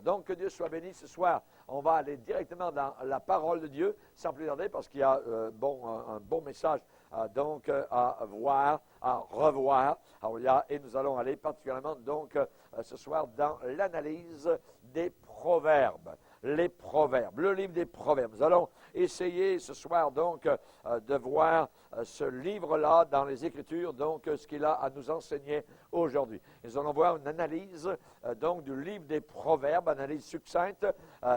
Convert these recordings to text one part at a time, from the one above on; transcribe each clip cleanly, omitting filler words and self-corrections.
Donc, que Dieu soit béni ce soir. On va aller directement dans la parole de Dieu, sans plus tarder, parce qu'il y a un bon message à voir, à revoir. Et nous allons aller particulièrement ce soir dans l'analyse des proverbes. Les proverbes, le livre des proverbes. Nous allons essayer ce soir de voir ce livre-là dans les Écritures, ce qu'il a à nous enseigner aujourd'hui. Nous allons voir une analyse du livre des proverbes, analyse succincte,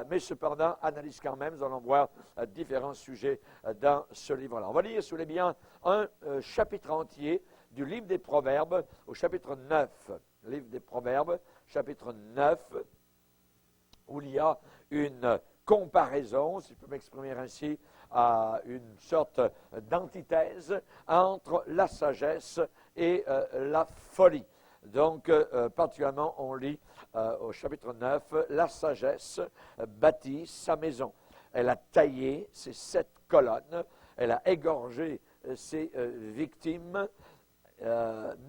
mais cependant analyse quand même. Nous allons voir différents sujets dans ce livre-là. On va lire, si vous voulez bien, un chapitre entier du livre des proverbes au chapitre 9. Livre des proverbes, chapitre 9, où il y a une comparaison, si je peux m'exprimer ainsi, à une sorte d'antithèse entre la sagesse et la folie. Donc, particulièrement, on lit au chapitre 9, la sagesse bâtit sa maison. Elle a taillé ses 7 colonnes, elle a égorgé ses victimes,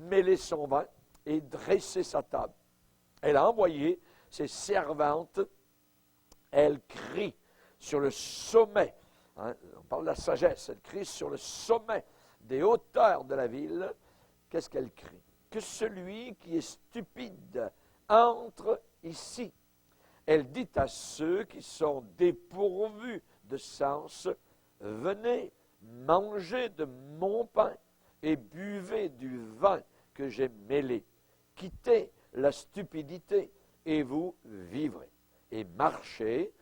mêlé son vin et dressé sa table. Elle a envoyé ses servantes, elle crie sur le sommet, on parle de la sagesse, elle crie sur le sommet des hauteurs de la ville. Qu'est-ce qu'elle crie? Que celui qui est stupide entre ici. Elle dit à ceux qui sont dépourvus de sens, venez manger de mon pain et buvez du vin que j'ai mêlé. Quittez la stupidité et vous vivrez. Et marchez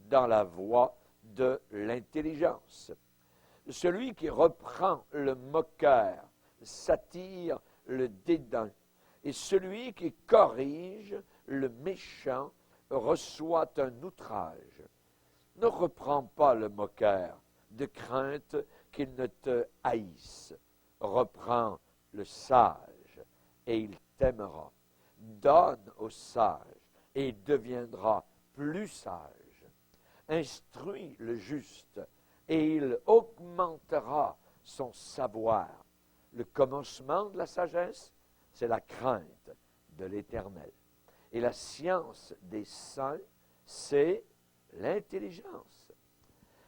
dans la voie de l'intelligence. Celui qui reprend le moqueur s'attire le dédain, et celui qui corrige le méchant reçoit un outrage. Ne reprends pas le moqueur, de crainte qu'il ne te haïsse. Reprends le sage, et il t'aimera. Donne au sage, et il deviendra plus sage. Instruis le juste, et il augmentera son savoir. Le commencement de la sagesse, c'est la crainte de l'Éternel. Et la science des saints, c'est l'intelligence.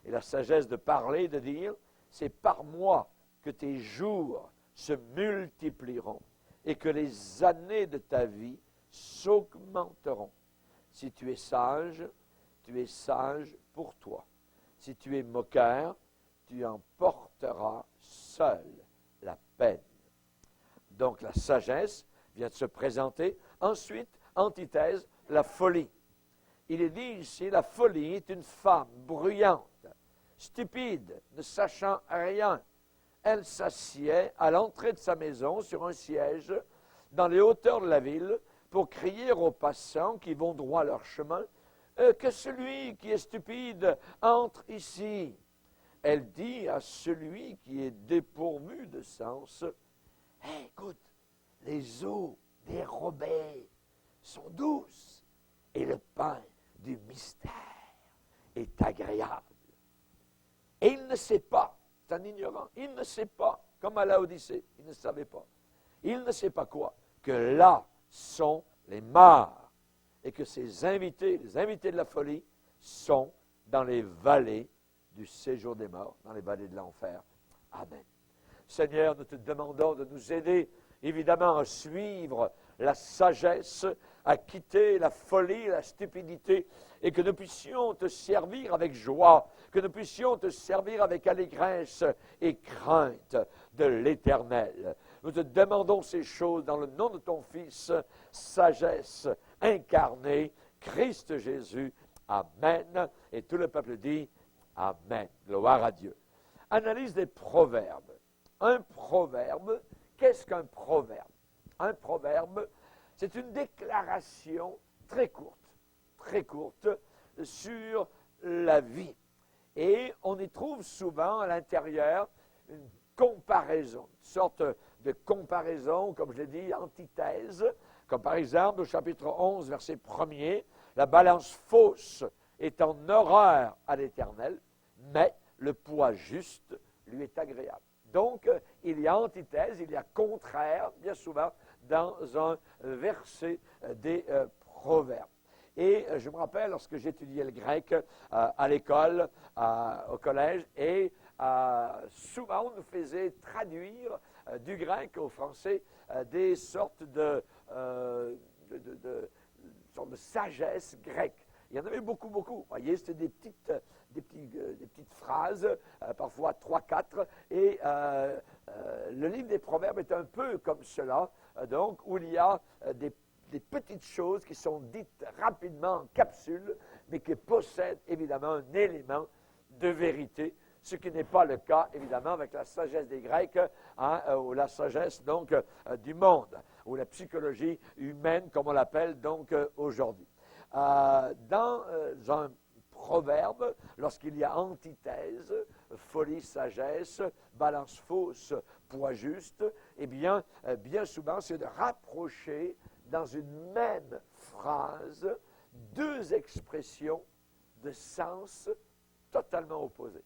Et la sagesse de parler, de dire, c'est par moi que tes jours se multiplieront et que les années de ta vie s'augmenteront. Si tu es sage pour toi. Si tu es moqueur, tu en porteras seul la peine. Donc la sagesse vient de se présenter. Ensuite, antithèse, la folie. Il est dit ici, la folie est une femme bruyante, stupide, ne sachant rien. Elle s'assied à l'entrée de sa maison sur un siège dans les hauteurs de la ville pour crier aux passants qui vont droit leur chemin, que celui qui est stupide entre ici. Elle dit à celui qui est dépourvu de sens, « Hey, écoute, les eaux des robets sont douces et le pain du mystère est agréable. » Et il ne sait pas, c'est un ignorant, il ne sait pas, comme à Laodicée, il ne savait pas. Il ne sait pas quoi? Que là sont les morts et que ses invités, les invités de la folie, sont dans les vallées du séjour des morts, dans les vallées de l'enfer. Amen. Seigneur, nous te demandons de nous aider, évidemment, à suivre la sagesse, à quitter la folie, la stupidité, et que nous puissions te servir avec joie, que nous puissions te servir avec allégresse et crainte de l'Éternel. Nous te demandons ces choses dans le nom de ton Fils, sagesse incarnée, Christ Jésus. Amen. Et tout le peuple dit Amen. Gloire à Dieu. Analyse des proverbes. Un proverbe, qu'est-ce qu'un proverbe? Un proverbe, c'est une déclaration très courte sur la vie. Et on y trouve souvent à l'intérieur une comparaison, une sorte de comparaison, comme je l'ai dit, antithèse, comme par exemple au chapitre 11, verset 1er, la balance fausse est en horreur à l'Éternel, mais le poids juste lui est agréable. Donc, il y a antithèse, il y a contraire, bien souvent, dans un verset des proverbes. Et je me rappelle, lorsque j'étudiais le grec à l'école, au collège, et souvent on nous faisait traduire du grec au français des sortes sortes de sagesse grecque. Il y en avait beaucoup, beaucoup. Vous voyez, c'était des petites phrases, parfois 3, 4, et le livre des Proverbes est un peu comme cela, donc, où il y a des petites choses qui sont dites rapidement en capsule, mais qui possèdent évidemment un élément de vérité, ce qui n'est pas le cas, évidemment, avec la sagesse des Grecs, ou la sagesse, donc, du monde, ou la psychologie humaine, comme on l'appelle, donc, aujourd'hui. Dans un proverbe, lorsqu'il y a antithèse, folie, sagesse, balance fausse, poids juste, eh bien, bien souvent, c'est de rapprocher dans une même phrase deux expressions de sens totalement opposés.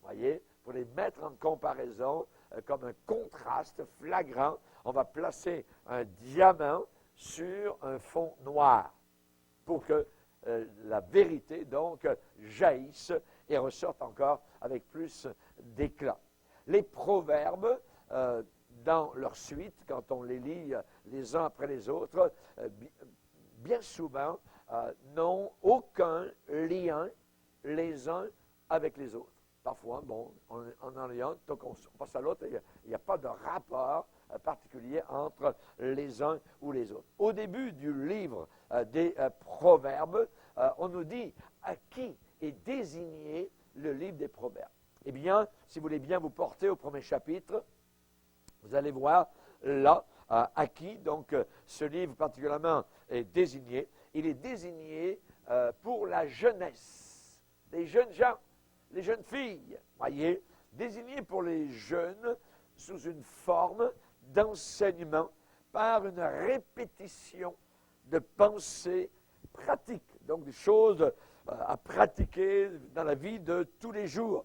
Voyez, pour les mettre en comparaison, comme un contraste flagrant, on va placer un diamant sur un fond noir pour que la vérité, donc, jaillisse et ressorte encore avec plus d'éclat. Les proverbes, dans leur suite, quand on les lit les uns après les autres, bien souvent, n'ont aucun lien les uns avec les autres. Parfois, bon, on en a un, donc on passe à l'autre, il n'y a pas de rapport particulier entre les uns ou les autres. Au début du livre des Proverbes, on nous dit à qui est désigné le livre des Proverbes. Eh bien, si vous voulez bien vous porter au premier chapitre, vous allez voir là à qui, donc, ce livre particulièrement est désigné. Il est désigné pour la jeunesse, les jeunes gens, les jeunes filles, voyez, désigné pour les jeunes sous une forme d'enseignement par une répétition de pensées pratiques, donc des choses à pratiquer dans la vie de tous les jours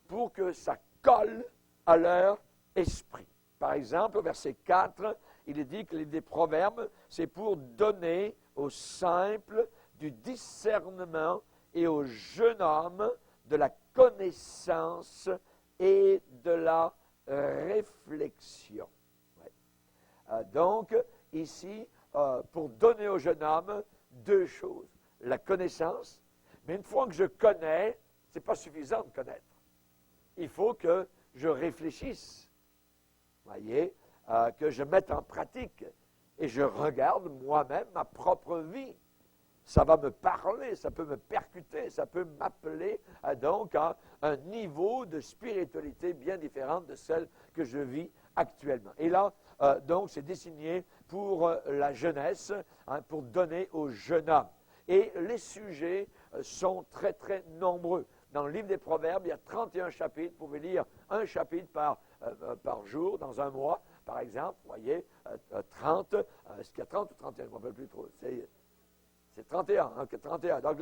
pour que ça colle à leur esprit. Par exemple, au verset 4, il est dit que les Proverbes, c'est pour donner aux simples du discernement et aux jeunes hommes de la connaissance et de la réflexion. Ouais. Donc, ici, pour donner aux jeunes hommes deux choses. La connaissance, mais une fois que je connais, ce n'est pas suffisant de connaître. Il faut que je réfléchisse, voyez, que je mette en pratique et je regarde moi-même ma propre vie. Ça va me parler, ça peut me percuter, ça peut m'appeler donc à un niveau de spiritualité bien différent de celle que je vis actuellement. Et là, donc, c'est dessiné pour la jeunesse, pour donner aux jeunes hommes. Et les sujets sont très, très nombreux. Dans le livre des Proverbes, il y a 31 chapitres. Vous pouvez lire un chapitre par jour, dans un mois, par exemple. Vous voyez, 30. Est-ce qu'il y a 30 ou 31? Je ne me rappelle plus trop. C'est 31, hein, 31. Donc,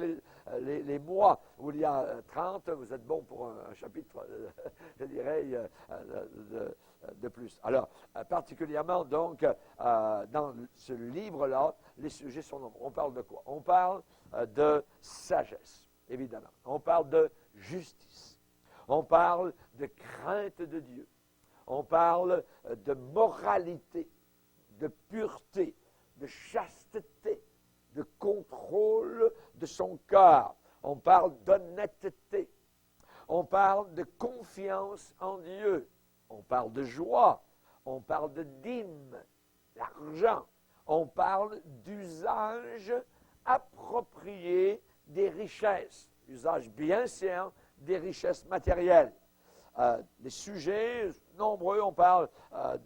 les mois où il y a 30, vous êtes bon pour un chapitre, je dirais, de plus. Alors, particulièrement, donc, dans ce livre-là, les sujets sont nombreux. On parle de quoi? On parle de sagesse, évidemment. On parle de justice. On parle de crainte de Dieu. On parle de moralité, de pureté, de chasteté, de contrôle de son cœur. On parle d'honnêteté. On parle de confiance en Dieu. On parle de joie. On parle de dîme, l'argent. On parle d'usage approprié des richesses. Usage bien sain des richesses matérielles. Des sujets nombreux. On parle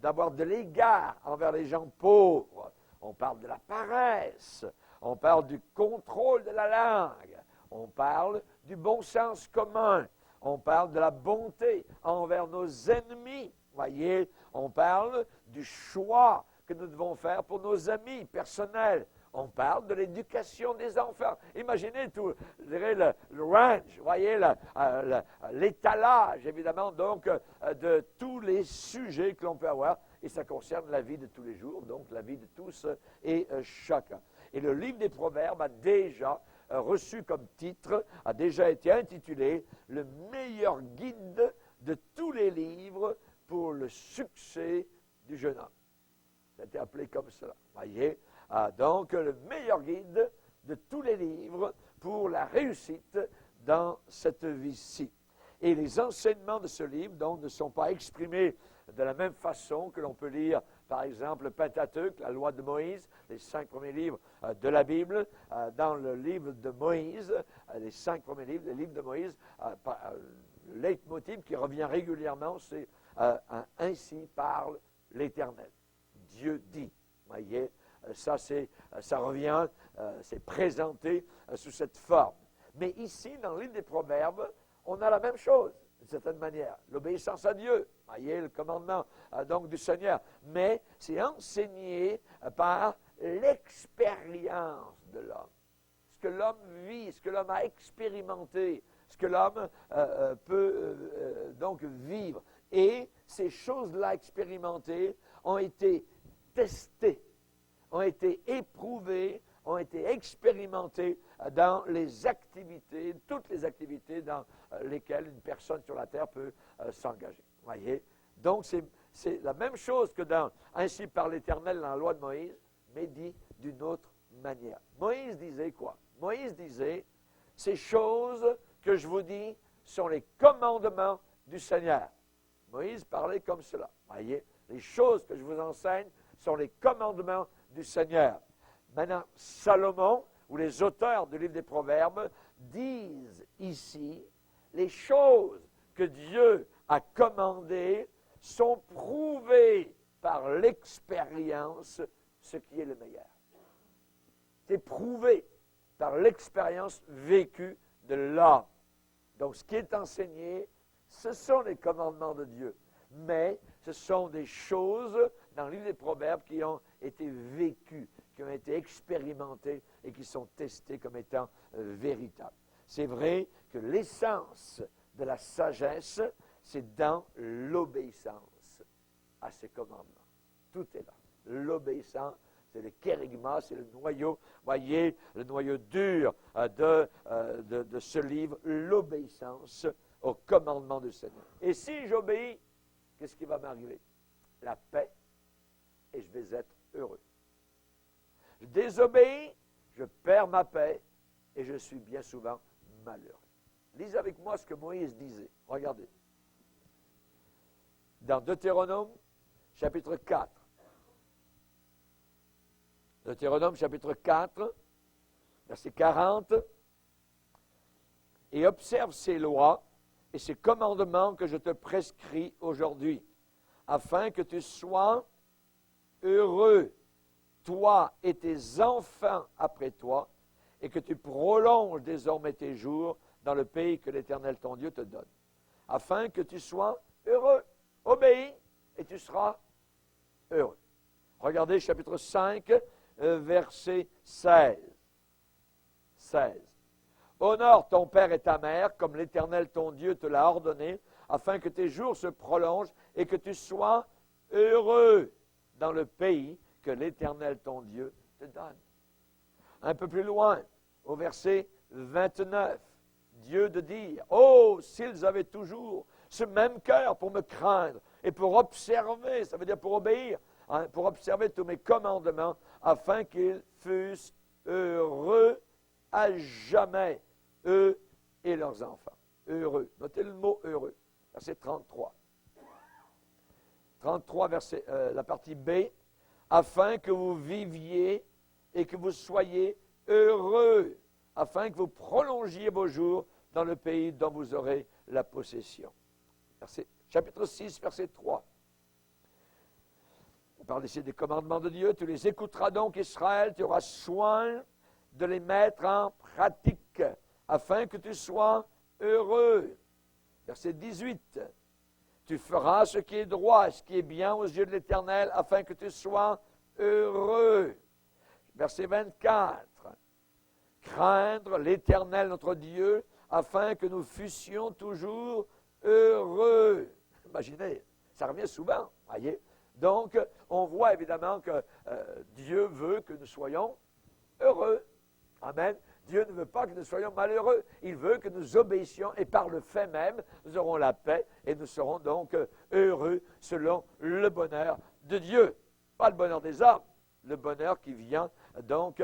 d'avoir de l'égard envers les gens pauvres. On parle de la paresse. On parle du contrôle de la langue. On parle du bon sens commun. On parle de la bonté envers nos ennemis. Voyez, on parle du choix que nous devons faire pour nos amis personnels. On parle de l'éducation des enfants. Imaginez tout, je dirais, le range, voyez, l'étalage, évidemment, donc, de tous les sujets que l'on peut avoir. Et ça concerne la vie de tous les jours, donc la vie de tous et chacun. Et le livre des Proverbes a déjà reçu comme titre, a déjà été intitulé « Le meilleur guide de tous les livres pour le succès du jeune homme ». Ça a été appelé comme cela. Voyez, donc le meilleur guide de tous les livres pour la réussite dans cette vie-ci. Et les enseignements de ce livre, donc, ne sont pas exprimés de la même façon que l'on peut lire, par exemple, le Pentateuque, la loi de Moïse, les 5 premiers livres de la Bible. Dans le livre de Moïse, les 5 premiers livres, les livres de Moïse, le leitmotiv qui revient régulièrement, c'est « Ainsi parle l'Éternel ». Dieu dit. Voyez, ça revient, c'est présenté sous cette forme. Mais ici, dans le livre des Proverbes, on a la même chose, d'une certaine manière. L'obéissance à Dieu, voyez, le commandement donc du Seigneur. Mais c'est enseigné par l'expérience de l'homme. Ce que l'homme vit, ce que l'homme a expérimenté, ce que l'homme peut donc vivre. Et ces choses-là expérimentées ont été testées, ont été éprouvées, ont été expérimentées dans les activités, toutes les activités dans lesquelles une personne sur la terre peut s'engager. Voyez? Donc, c'est la même chose que dans « Ainsi par l'Éternel » dans la loi de Moïse, mais dit d'une autre manière. Moïse disait quoi? Moïse disait « Ces choses que je vous dis sont les commandements du Seigneur. » Moïse parlait comme cela. Voyez? Les choses que je vous enseigne sont les commandements du Seigneur. Maintenant, Salomon, ou les auteurs du livre des Proverbes, disent ici, les choses que Dieu a commandées sont prouvées par l'expérience, ce qui est le meilleur. C'est prouvé par l'expérience vécue de l'homme. Donc, ce qui est enseigné, ce sont les commandements de Dieu. Mais ce sont des choses dans le livre des Proverbes qui ont été vécues, qui ont été expérimentées et qui sont testées comme étant véritables. C'est vrai que l'essence de la sagesse, c'est dans l'obéissance à ces commandements. Tout est là. L'obéissance, c'est le kérigma, c'est le noyau, voyez, le noyau dur de ce livre, l'obéissance au commandement du Seigneur. Et si j'obéis, qu'est-ce qui va m'arriver? La paix, et je vais être heureux. Je désobéis, je perds ma paix, et je suis bien souvent malheureux. Lisez avec moi ce que Moïse disait. Regardez. Dans Deutéronome, chapitre 4. Deutéronome, chapitre 4, verset 40. Et observe ces lois et ces commandements que je te prescris aujourd'hui, afin que tu sois heureux, toi et tes enfants après toi, et que tu prolonges désormais tes jours dans le pays que l'Éternel ton Dieu te donne, afin que tu sois heureux. Obéis et tu seras heureux. Regardez chapitre 5, verset 16. 16. Honore ton père et ta mère, comme l'Éternel ton Dieu te l'a ordonné, afin que tes jours se prolongent et que tu sois heureux dans le pays que l'Éternel ton Dieu te donne. Un peu plus loin, au verset 29, Dieu de dire, « Oh, s'ils avaient toujours ce même cœur pour me craindre et pour observer, ça veut dire pour obéir, hein, pour observer tous mes commandements, afin qu'ils fussent heureux à jamais, eux et leurs enfants. » Heureux. Notez le mot heureux. Verset 33. 33, la partie B. Afin que vous viviez et que vous soyez heureux, afin que vous prolongiez vos jours dans le pays dont vous aurez la possession. Chapitre 6, verset 3. On parle ici des commandements de Dieu. Tu les écouteras donc, Israël, tu auras soin de les mettre en pratique, afin que tu sois heureux. Verset 18. Tu feras ce qui est droit, ce qui est bien aux yeux de l'Éternel, afin que tu sois heureux. Verset 24. Craindre l'Éternel notre Dieu, afin que nous fussions toujours heureux. Imaginez, ça revient souvent, voyez. Donc, on voit évidemment que Dieu veut que nous soyons heureux. Amen. Dieu ne veut pas que nous soyons malheureux. Il veut que nous obéissions et par le fait même, nous aurons la paix et nous serons donc heureux selon le bonheur de Dieu. Pas le bonheur des hommes, le bonheur qui vient donc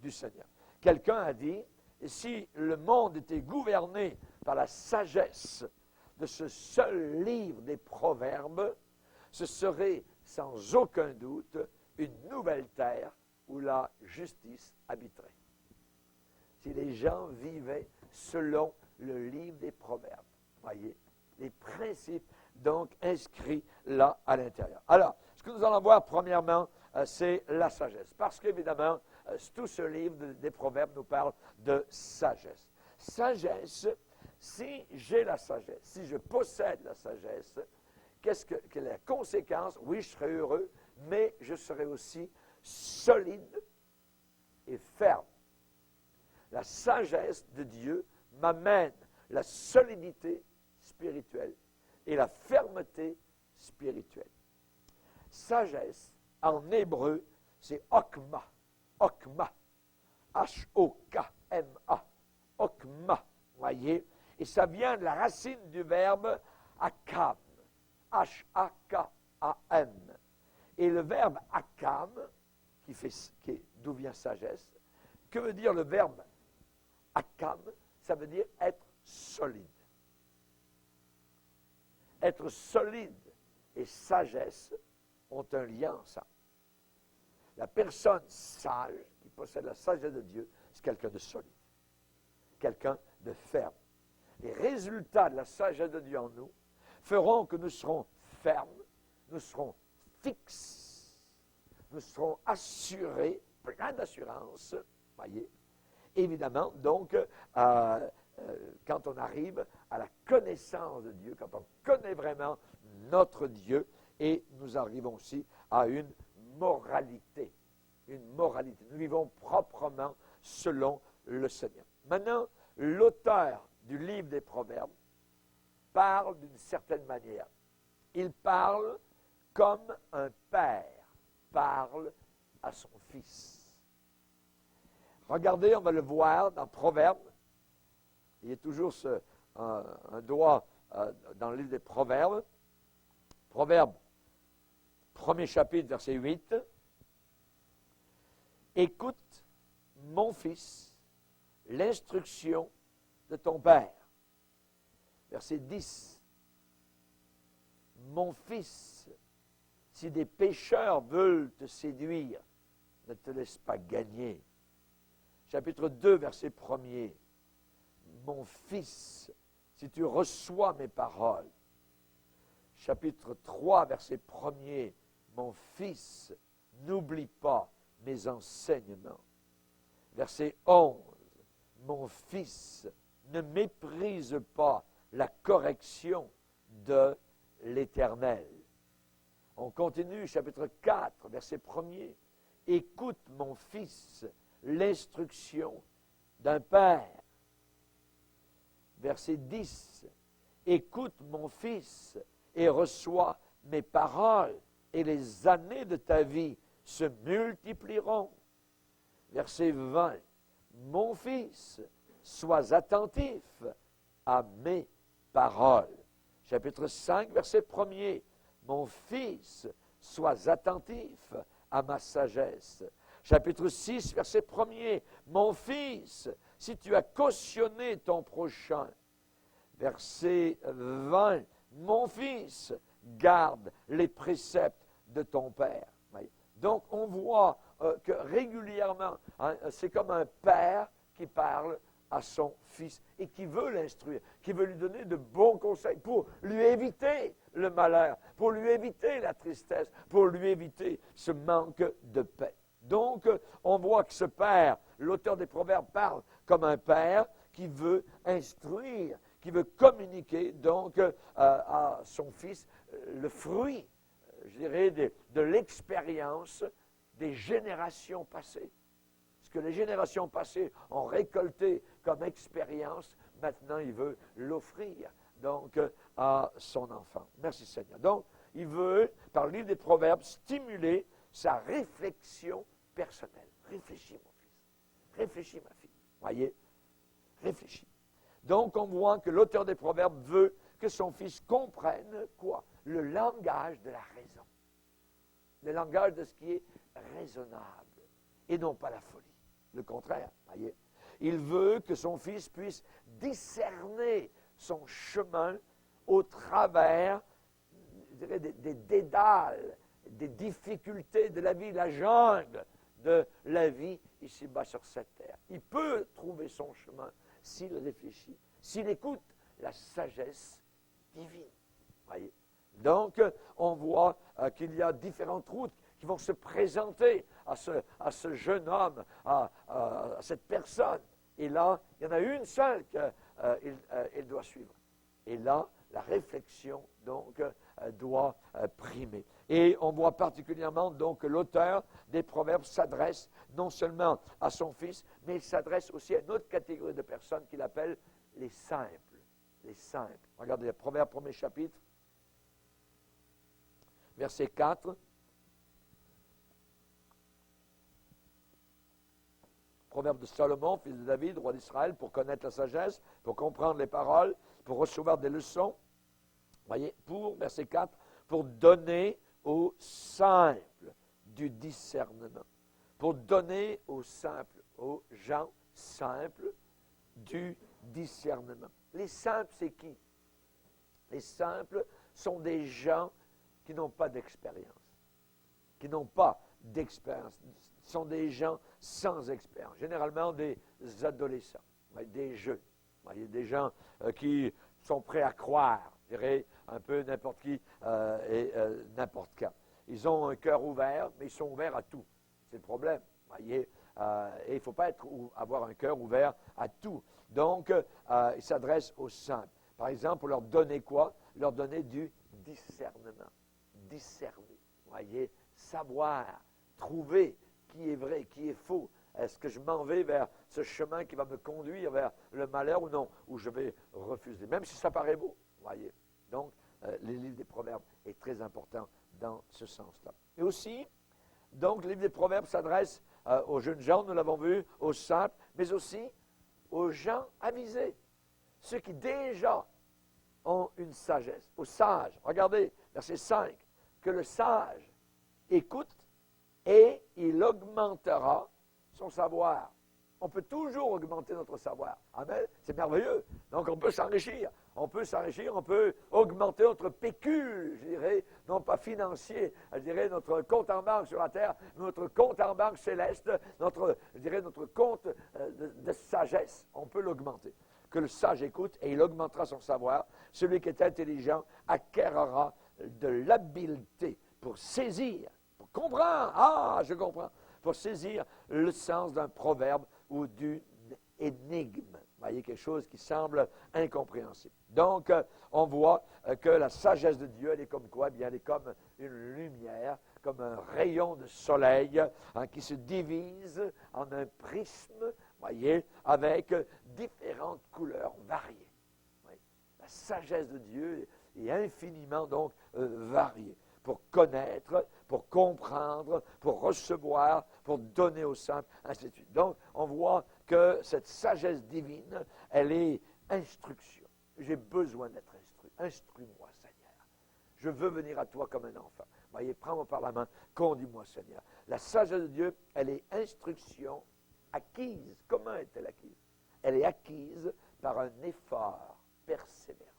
du Seigneur. Quelqu'un a dit, si le monde était gouverné par la sagesse de ce seul livre des Proverbes, ce serait sans aucun doute une nouvelle terre où la justice habiterait. Si les gens vivaient selon le livre des Proverbes, voyez, les principes donc inscrits là à l'intérieur. Alors, ce que nous allons voir premièrement, c'est la sagesse. Parce qu'évidemment, tout ce livre des Proverbes nous parle de sagesse. Sagesse, si j'ai la sagesse, si je possède la sagesse, quelle est la conséquence? Oui, je serai heureux, mais je serai aussi solide et ferme. La sagesse de Dieu m'amène la solidité spirituelle et la fermeté spirituelle. Sagesse, en hébreu, c'est okma. Okma. H-O-K-M-A. Okma. Voyez? Et ça vient de la racine du verbe akam. H-A-K-A-M. Et le verbe akam, d'où vient sagesse, que veut dire le verbe akam? Ça veut dire être solide. Être solide et sagesse ont un lien ensemble. La personne sage, qui possède la sagesse de Dieu, c'est quelqu'un de solide, quelqu'un de ferme. Les résultats de la sagesse de Dieu en nous feront que nous serons fermes, nous serons fixes, nous serons assurés, plein d'assurance, voyez. Évidemment, donc, quand on arrive à la connaissance de Dieu, quand on connaît vraiment notre Dieu, et nous arrivons aussi à une moralité. Une moralité. Nous vivons proprement selon le Seigneur. Maintenant, l'auteur du livre des Proverbes parle d'une certaine manière. Il parle comme un père parle à son fils. Regardez, on va le voir dans Proverbes. Il y a toujours un doigt dans le livre des Proverbes. Proverbes, premier chapitre, verset 8. Écoute, mon fils, l'instruction de ton père. Verset 10. Mon fils, si des pécheurs veulent te séduire, ne te laisse pas gagner. Chapitre 2, verset 1er. Mon fils, si tu reçois mes paroles. Chapitre 3, verset 1er. Mon fils, n'oublie pas mes enseignements. Verset 11. Mon fils, ne méprise pas la correction de l'Éternel. On continue, chapitre 4, verset 1er. Écoute, mon fils, l'instruction d'un père. Verset 10. Écoute, mon fils, et reçois mes paroles, et les années de ta vie se multiplieront. Verset 20. Mon fils, sois attentif à mes paroles. Chapitre 5, verset 1er. Mon fils, sois attentif à ma sagesse. Chapitre 6, verset 1er. Mon fils, si tu as cautionné ton prochain. Verset 20. Mon fils, garde les préceptes de ton père. Donc, on voit que régulièrement, c'est comme un père qui parle à son fils et qui veut l'instruire, qui veut lui donner de bons conseils pour lui éviter le malheur, pour lui éviter la tristesse, pour lui éviter ce manque de paix. Donc, on voit que ce père, l'auteur des Proverbes, parle comme un père qui veut instruire, qui veut communiquer donc à son fils le fruit, je dirais, de l'expérience des générations passées. Ce que les générations passées ont récolté comme expérience, maintenant il veut l'offrir donc à son enfant. Merci Seigneur. Donc, il veut, par le livre des Proverbes, stimuler sa réflexion personnelle. Réfléchis, mon fils. Réfléchis, ma fille. Voyez? Réfléchis. Donc, on voit que l'auteur des Proverbes veut que son fils comprenne quoi? Le langage de la raison. Le langage de ce qui est raisonnable et non pas la folie. Le contraire, voyez. Il veut que son fils puisse discerner son chemin au travers, je dirais, des dédales, des difficultés de la vie, la jungle de la vie ici-bas sur cette terre. Il peut trouver son chemin s'il réfléchit, s'il écoute la sagesse divine. Voyez. Donc, on voit qu'il y a différentes routes qui vont se présenter à ce jeune homme, à cette personne. Et là, il y en a une seule qu'il doit suivre. Et là, la réflexion, donc, doit primer. Et on voit particulièrement, donc, que l'auteur des Proverbes s'adresse non seulement à son fils, mais il s'adresse aussi à une autre catégorie de personnes qu'il appelle les simples. Les simples. Regardez le Proverbe, premier chapitre, verset 4. Proverbe de Salomon, fils de David, roi d'Israël, pour connaître la sagesse, pour comprendre les paroles, pour recevoir des leçons. Voyez, verset 4, pour donner aux simples du discernement. Pour donner aux simples, aux gens simples, du discernement. Les simples, c'est qui? Les simples sont des gens qui n'ont pas d'expérience. Qui n'ont pas d'expérience. Ce sont des gens sans expérience. Généralement des adolescents, des jeunes. Des gens qui sont prêts à croire, je dirais, un peu n'importe qui et n'importe quand. Ils ont un cœur ouvert, mais ils sont ouverts à tout. C'est le problème. Voyez, et il ne faut pas avoir un cœur ouvert à tout. Donc, ils s'adressent aux simples. Par exemple, pour leur donner quoi? Leur donner du discernement. Discerner. Voyez, savoir, trouver qui est vrai, qui est faux. Est-ce que je m'en vais vers ce chemin qui va me conduire vers le malheur ou non? Ou je vais refuser, même si ça paraît beau. Voyez. Donc, les livres des Proverbes est très important dans ce sens-là. Et aussi, donc, le livre des Proverbes s'adresse aux jeunes gens, nous l'avons vu, aux simples, mais aussi aux gens avisés. Ceux qui déjà ont une sagesse. Aux sages. Regardez, verset 5. Que le sage écoute et il augmentera son savoir. On peut toujours augmenter notre savoir. Amen. C'est merveilleux. Donc, on peut s'enrichir. On peut s'enrichir, on peut augmenter notre pécule, je dirais, non pas financier, je dirais notre compte en banque sur la terre, notre compte en banque céleste, notre compte de sagesse. On peut l'augmenter. Que le sage écoute et il augmentera son savoir. Celui qui est intelligent acquérera de l'habileté pour saisir, pour comprendre. Ah, je comprends. Pour saisir le sens d'un proverbe ou d'une énigme. Vous voyez, quelque chose qui semble incompréhensible. Donc, on voit que la sagesse de Dieu, elle est comme quoi? Eh bien, elle est comme une lumière, comme un rayon de soleil qui se divise en un prisme, voyez, avec différentes couleurs variées. Oui. La sagesse de Dieu est infiniment donc variée. Pour connaître, pour comprendre, pour recevoir, pour donner aux simples, ainsi de suite. Donc, on voit que cette sagesse divine, elle est instruction. J'ai besoin d'être instruit. Instruis-moi, Seigneur. Je veux venir à toi comme un enfant. Voyez, prends-moi par la main, conduis-moi, Seigneur. La sagesse de Dieu, elle est instruction acquise. Comment est-elle acquise? Elle est acquise par un effort persévérant.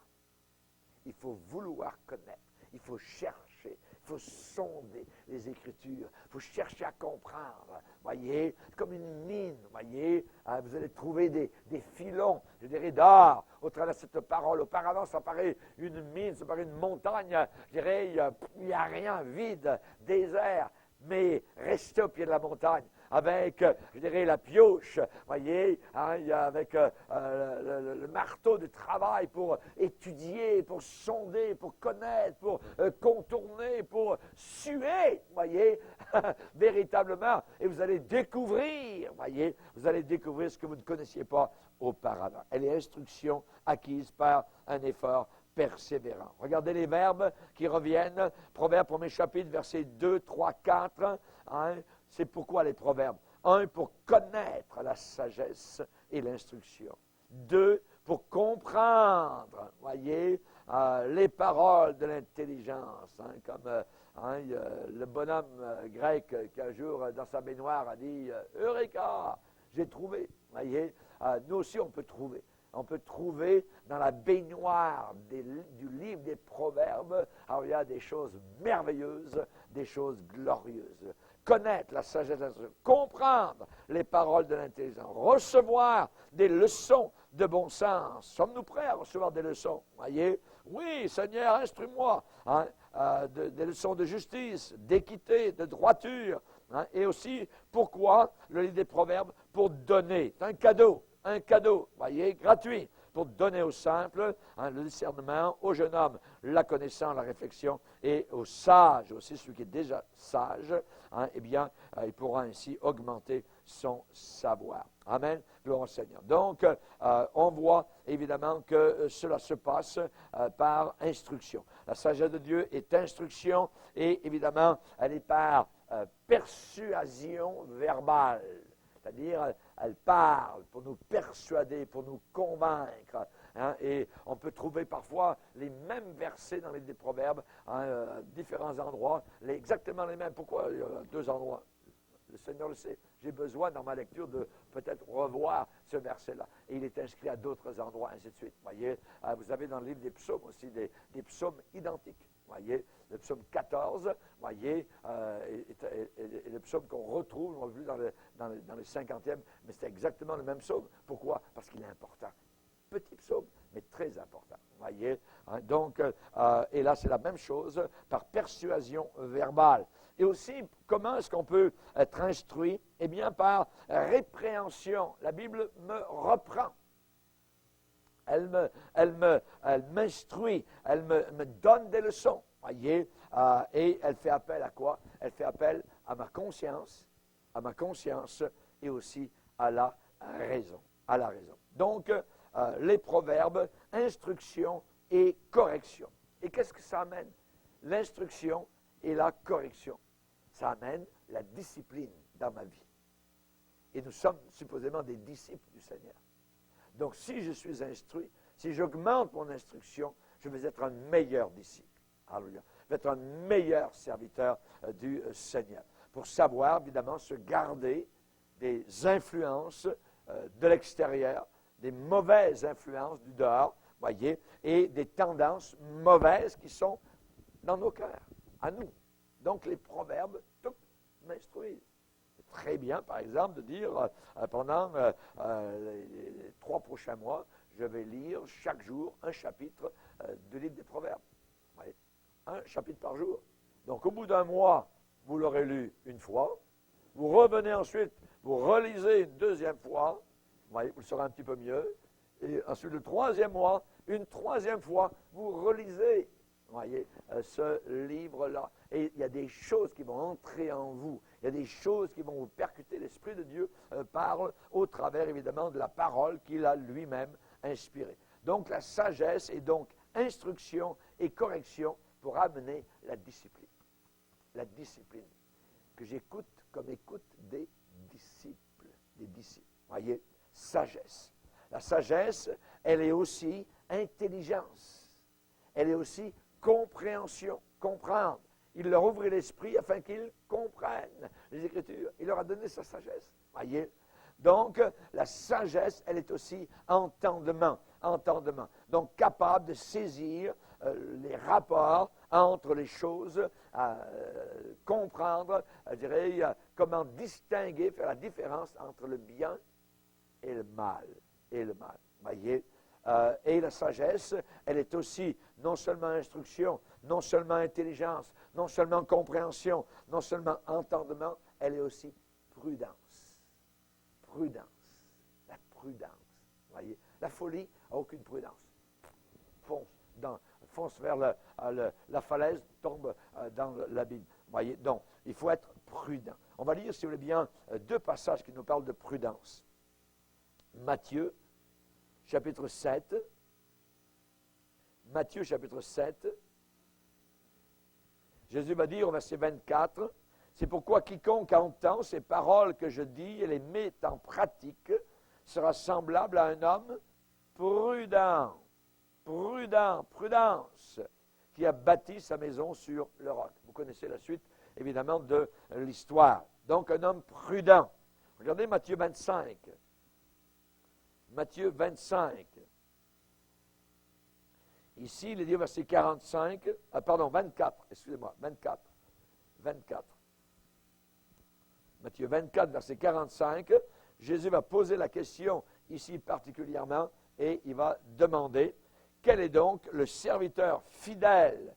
Il faut vouloir connaître. Il faut chercher, il faut sonder les Écritures, il faut chercher à comprendre, voyez, comme une mine, voyez, vous allez trouver des filons, je dirais, d'or au travers de cette parole. Auparavant, ça paraît une mine, ça paraît une montagne, je dirais, il n'y a rien, vide, désert, mais restez au pied de la montagne, avec, je dirais, la pioche, voyez, avec le marteau de travail pour étudier, pour sonder, pour connaître, pour contourner, pour suer, voyez, véritablement. Et vous allez découvrir, voyez, vous allez découvrir ce que vous ne connaissiez pas auparavant. Elle est instruction acquise par un effort persévérant. Regardez les verbes qui reviennent. Proverbe, premier chapitre, versets 2, 3, 4. C'est pourquoi les proverbes? Un, pour connaître la sagesse et l'instruction. 2, pour comprendre, voyez, les paroles de l'intelligence, comme le bonhomme grec qui un jour dans sa baignoire a dit Eureka, j'ai trouvé. Voyez, nous aussi on peut trouver. On peut trouver dans la baignoire du livre des Proverbes, alors il y a des choses merveilleuses, des choses glorieuses. Connaître la sagesse, comprendre les paroles de l'intelligence, recevoir des leçons de bon sens. Sommes-nous prêts à recevoir des leçons? Voyez? Oui, Seigneur, instruis-moi. Des leçons de justice, d'équité, de droiture. Et aussi, pourquoi le livre des Proverbes? Pour donner. C'est un cadeau, voyez, gratuit, pour donner aux simples le discernement, au jeune homme la connaissance, la réflexion, et aux sages aussi, celui qui est déjà sage, eh bien, il pourra ainsi augmenter son savoir. Amen. Gloire au Seigneur. Donc, on voit évidemment que cela se passe par instruction. La sagesse de Dieu est instruction et évidemment, elle est par persuasion verbale. C'est-à-dire, elle parle pour nous persuader, pour nous convaincre. Et on peut trouver parfois les mêmes versets dans les Proverbes, à différents endroits, exactement les mêmes. Pourquoi il y a 2 endroits? Le Seigneur le sait. J'ai besoin, dans ma lecture, de peut-être revoir ce verset-là. Et il est inscrit à d'autres endroits, ainsi de suite. Voyez, vous avez dans le livre des psaumes aussi des psaumes identiques. Voyez, le psaume 14, voyez, et le psaume qu'on retrouve, on l'a vu dans le 50e, mais c'est exactement le même psaume. Pourquoi? Parce qu'il est important. Petit psaume, mais très important. Voyez, donc, et là, c'est la même chose par persuasion verbale. Et aussi, comment est-ce qu'on peut être instruit? Eh bien, par répréhension. La Bible me reprend. Elle m'instruit, elle me donne des leçons, voyez, et elle fait appel à quoi? Elle fait appel à ma conscience et aussi à la raison, Donc, les proverbes, instruction et correction. Et qu'est-ce que ça amène? L'instruction et la correction. Ça amène la discipline dans ma vie. Et nous sommes supposément des disciples du Seigneur. Donc, si je suis instruit, si j'augmente mon instruction, je vais être un meilleur disciple. Alléluia. Je vais être un meilleur serviteur du Seigneur. Pour savoir, évidemment, se garder des influences de l'extérieur, des mauvaises influences du dehors, voyez, et des tendances mauvaises qui sont dans nos cœurs, à nous. Donc, les proverbes, tout m'instruisent. Très bien, par exemple, de dire pendant les 3 prochains mois, je vais lire chaque jour un chapitre du livre des Proverbes. Oui, un chapitre par jour. Donc, au bout d'un mois, vous l'aurez lu une fois. Vous revenez ensuite, vous relisez une 2e fois. Vous le saurez un petit peu mieux. Et ensuite, le 3e mois, une 3e fois, vous relisez. Voyez, ce livre-là. Et il y a des choses qui vont entrer en vous. Il y a des choses qui vont vous percuter. L'Esprit de Dieu parle au travers, évidemment, de la parole qu'il a lui-même inspirée. Donc, la sagesse est donc instruction et correction pour amener la discipline. La discipline que j'écoute comme écoute des disciples. Des disciples. Voyez, sagesse. La sagesse, elle est aussi intelligence. Elle est aussi compréhension, comprendre. Il leur ouvre l'esprit afin qu'ils comprennent les Écritures. Il leur a donné sa sagesse. Voyez? Donc, la sagesse, elle est aussi entendement. Donc, capable de saisir les rapports entre les choses, comprendre, je dirais, comment distinguer, faire la différence entre le bien et le mal. Voyez? Et la sagesse, elle est aussi non seulement instruction, non seulement intelligence, non seulement compréhension, non seulement entendement, elle est aussi prudence. La prudence. Voyez? La folie n'a aucune prudence. Fonce vers la falaise, tombe dans l'abîme. Voyez? Donc, il faut être prudent. On va lire, si vous voulez bien, 2 passages qui nous parlent de prudence. Matthieu, chapitre 7. Matthieu, chapitre 7. Jésus va dire au verset 24, « C'est pourquoi quiconque entend ces paroles que je dis et les met en pratique sera semblable à un homme prudent, prudence, qui a bâti sa maison sur le roc. Vous connaissez la suite, évidemment, de l'histoire. Donc, un homme prudent. Regardez Matthieu 25. Matthieu 25. Ici, il est dit au verset 45, 24, excusez-moi, 24. Matthieu 24, verset 45, Jésus va poser la question ici particulièrement et il va demander quel est donc le serviteur fidèle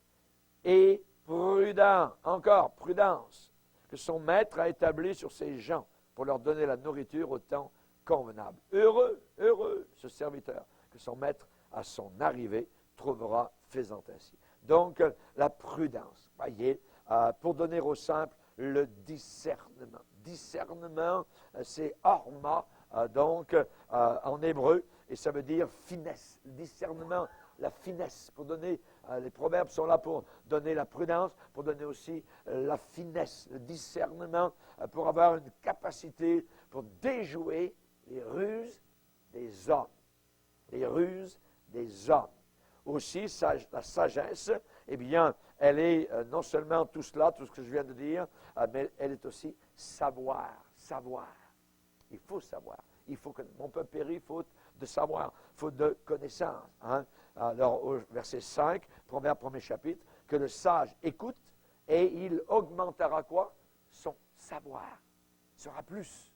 et prudent, encore prudence, que son maître a établi sur ses gens pour leur donner la nourriture au temps convenable. Heureux ce serviteur que son maître à son arrivée trouvera faisant ainsi. Donc, la prudence, voyez, pour donner au simple le discernement. Discernement, c'est orma, en hébreu, et ça veut dire finesse. Le discernement, la finesse, pour donner, les proverbes sont là pour donner la prudence, pour donner aussi la finesse, le discernement, pour avoir une capacité pour déjouer les ruses des hommes. Les ruses des hommes. Aussi, la sagesse, eh bien, elle est non seulement tout cela, tout ce que je viens de dire, mais elle est aussi savoir. Il faut savoir. Il faut que mon peuple périt faute de savoir, faute de connaissance. Hein? Alors, au verset 5, premier chapitre, que le sage écoute et il augmentera quoi? Son savoir. Sera plus.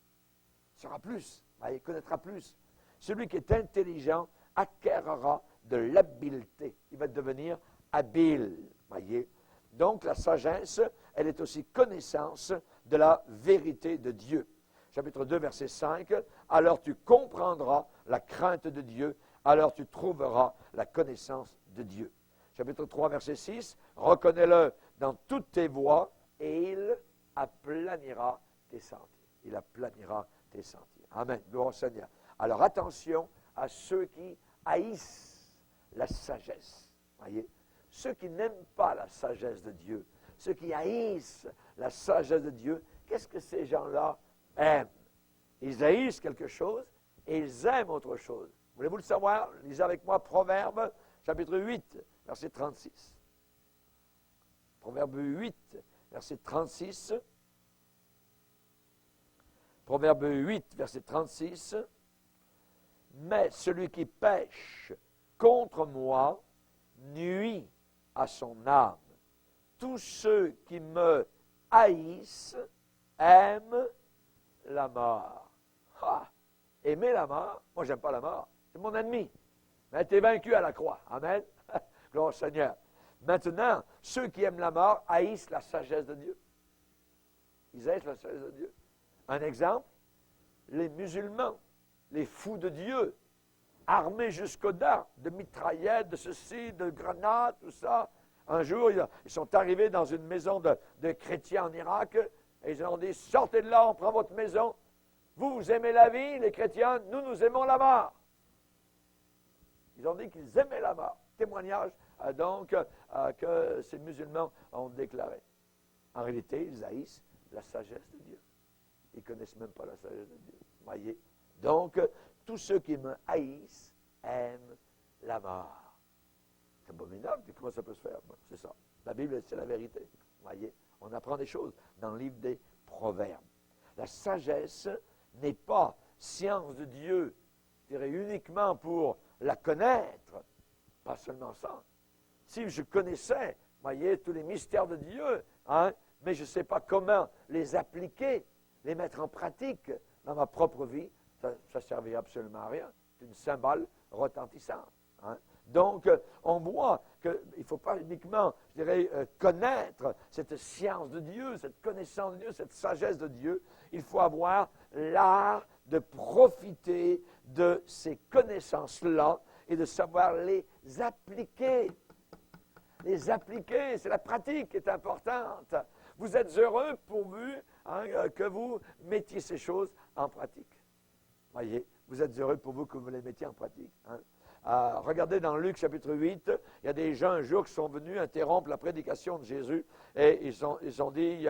Il connaîtra plus. Celui qui est intelligent acquérera de l'habileté. Il va devenir habile. Voyez. Donc, la sagesse, elle est aussi connaissance de la vérité de Dieu. Chapitre 2, verset 5. Alors tu comprendras la crainte de Dieu, alors tu trouveras la connaissance de Dieu. Chapitre 3, verset 6. Reconnais-le dans toutes tes voies et il aplanira tes sentiers. Il aplanira tes sentiers. Amen. Gloire au Seigneur. Alors attention à ceux qui haïssent la sagesse. Voyez? Ceux qui n'aiment pas la sagesse de Dieu, ceux qui haïssent la sagesse de Dieu, qu'est-ce que ces gens-là aiment? Ils haïssent quelque chose et ils aiment autre chose. Voulez-vous le savoir? Lisez avec moi Proverbe, chapitre 8, verset 36. Proverbe 8, verset 36. Proverbe 8, verset 36. Mais celui qui pêche contre moi nuit à son âme. Tous ceux qui me haïssent aiment la mort. Aimer la mort? Moi, j'aime pas la mort. C'est mon ennemi. Mais elle été vaincu à la croix. Amen. Gloire au Seigneur. Maintenant, ceux qui aiment la mort haïssent la sagesse de Dieu. Ils haïssent la sagesse de Dieu. Un exemple, les musulmans, les fous de Dieu, armés jusqu'aux dents, de mitraillettes, de ceci, de grenades, tout ça. Un jour, ils sont arrivés dans une maison de chrétiens en Irak et ils ont dit, sortez de là, on prend votre maison. Vous aimez la vie, les chrétiens, nous aimons la mort. Ils ont dit qu'ils aimaient la mort. Témoignage, que ces musulmans ont déclaré. En réalité, ils haïssent la sagesse de Dieu. Ils ne connaissent même pas la sagesse de Dieu. Voyez? Donc, tous ceux qui me haïssent aiment la mort. C'est abominable. Comment ça peut se faire? C'est ça. La Bible, c'est la vérité. Voyez? On apprend des choses dans le livre des Proverbes. La sagesse n'est pas science de Dieu, je dirais uniquement pour la connaître. Pas seulement ça. Si je connaissais, voyez, tous les mystères de Dieu, mais je ne sais pas comment les appliquer, les mettre en pratique dans ma propre vie, ça ne servirait absolument à rien. C'est une cymbale retentissante. Donc, on voit qu'il ne faut pas uniquement, je dirais, connaître cette science de Dieu, cette connaissance de Dieu, cette sagesse de Dieu. Il faut avoir l'art de profiter de ces connaissances-là et de savoir les appliquer. Les appliquer, c'est la pratique qui est importante. Vous êtes heureux pourvu que vous mettiez ces choses en pratique. Voyez, vous êtes heureux pour vous que vous les mettiez en pratique. Hein. Regardez dans Luc chapitre 8, il y a des gens un jour qui sont venus interrompre la prédication de Jésus et ils ont dit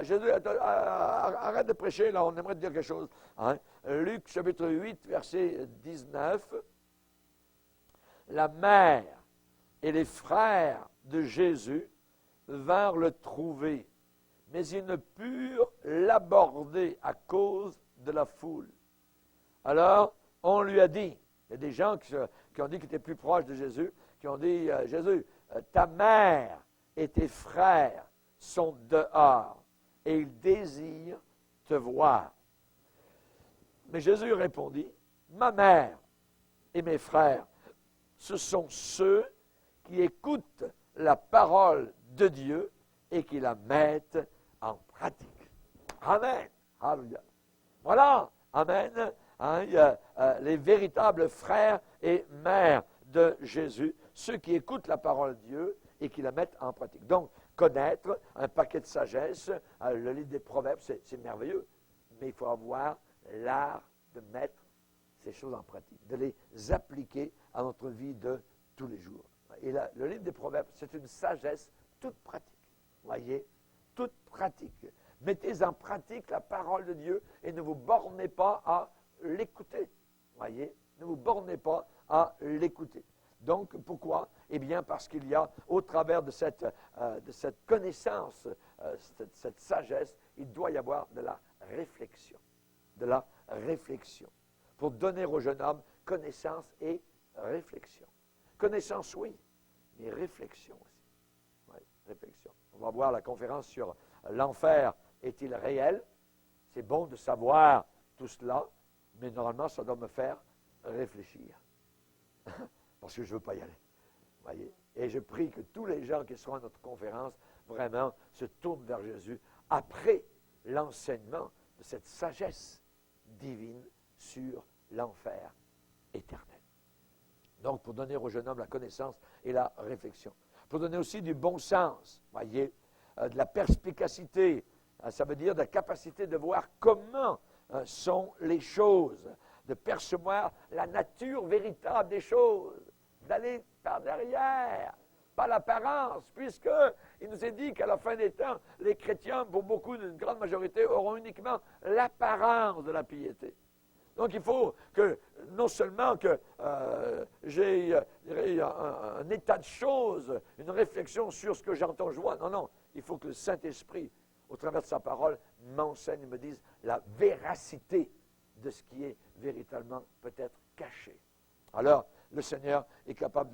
Jésus, arrête de prêcher, là, on aimerait te dire quelque chose. Hein. Luc chapitre 8, verset 19. La mère et les frères de Jésus vinrent le trouver, mais ils ne purent l'aborder à cause de la foule. Alors, on lui a dit, il y a des gens qui ont dit qu'ils étaient plus proches de Jésus, qui ont dit, Jésus, ta mère et tes frères sont dehors et ils désirent te voir. Mais Jésus répondit, ma mère et mes frères, ce sont ceux qui écoutent la parole de Dieu et qui la mettent en pratique. Amen. Alléluia. Voilà. Amen. Hein, il y a les véritables frères et mères de Jésus, ceux qui écoutent la parole de Dieu et qui la mettent en pratique. Donc, connaître un paquet de sagesse, le livre des Proverbes, c'est merveilleux, mais il faut avoir l'art de mettre ces choses en pratique, de les appliquer à notre vie de tous les jours. Et là, le livre des Proverbes, c'est une sagesse toute pratique. Voyez, toute pratique. Mettez en pratique la parole de Dieu et ne vous bornez pas à l'écouter. Voyez, ne vous bornez pas à l'écouter. Donc, pourquoi? Eh bien, parce qu'il y a, au travers de cette connaissance, cette sagesse, il doit y avoir de la réflexion. De la réflexion. Pour donner au jeune homme connaissance et réflexion. Connaissance, oui, mais réflexion aussi. Oui, réflexion. On va voir la conférence sur l'enfer est-il réel? C'est bon de savoir tout cela, mais normalement, ça doit me faire réfléchir. Parce que je ne veux pas y aller. Voyez? Et je prie que tous les gens qui seront à notre conférence, vraiment, se tournent vers Jésus après l'enseignement de cette sagesse divine sur l'enfer éternel. Donc, pour donner au jeune homme la connaissance et la réflexion. Pour donner aussi du bon sens, voyez, de la perspicacité, ça veut dire de la capacité de voir comment sont les choses, de percevoir la nature véritable des choses, d'aller par derrière, pas l'apparence, puisqu'il nous est dit qu'à la fin des temps, les chrétiens, pour beaucoup, une grande majorité, auront uniquement l'apparence de la piété. Donc, il faut que, non seulement que j'ai un état de choses, une réflexion sur ce que j'entends, je vois. Non, non, il faut que le Saint-Esprit, au travers de sa parole, m'enseigne et me dise la véracité de ce qui est véritablement peut-être caché. Alors, le Seigneur est capable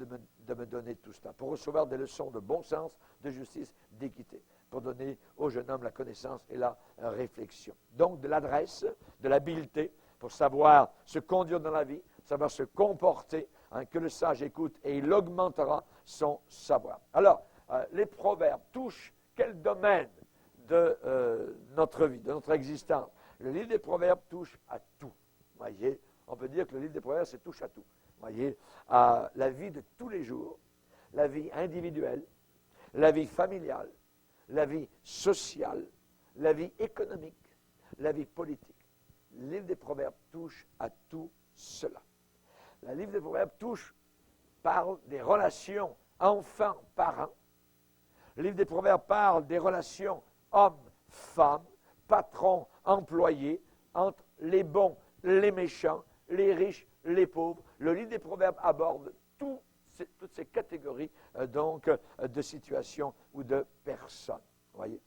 de me donner tout cela, pour recevoir des leçons de bon sens, de justice, d'équité, pour donner au jeune homme la connaissance et la réflexion. Donc, de l'adresse, de l'habileté, pour savoir se conduire dans la vie, savoir se comporter, hein, que le sage écoute et il augmentera son savoir. Alors, les proverbes touchent quel domaine de notre vie, de notre existence? Le livre des proverbes touche à tout. Voyez, on peut dire que le livre des proverbes, c'est touche à tout. Voyez, à la vie de tous les jours, la vie individuelle, la vie familiale, la vie sociale, la vie économique, la vie politique. Le livre des Proverbes touche à tout cela. Le livre des Proverbes parle des relations enfants-parents. Le livre des Proverbes parle des relations hommes-femmes, patrons-employés, entre les bons, les méchants, les riches, les pauvres. Le livre des Proverbes aborde toutes ces catégories de situations ou de personnes. Voyez.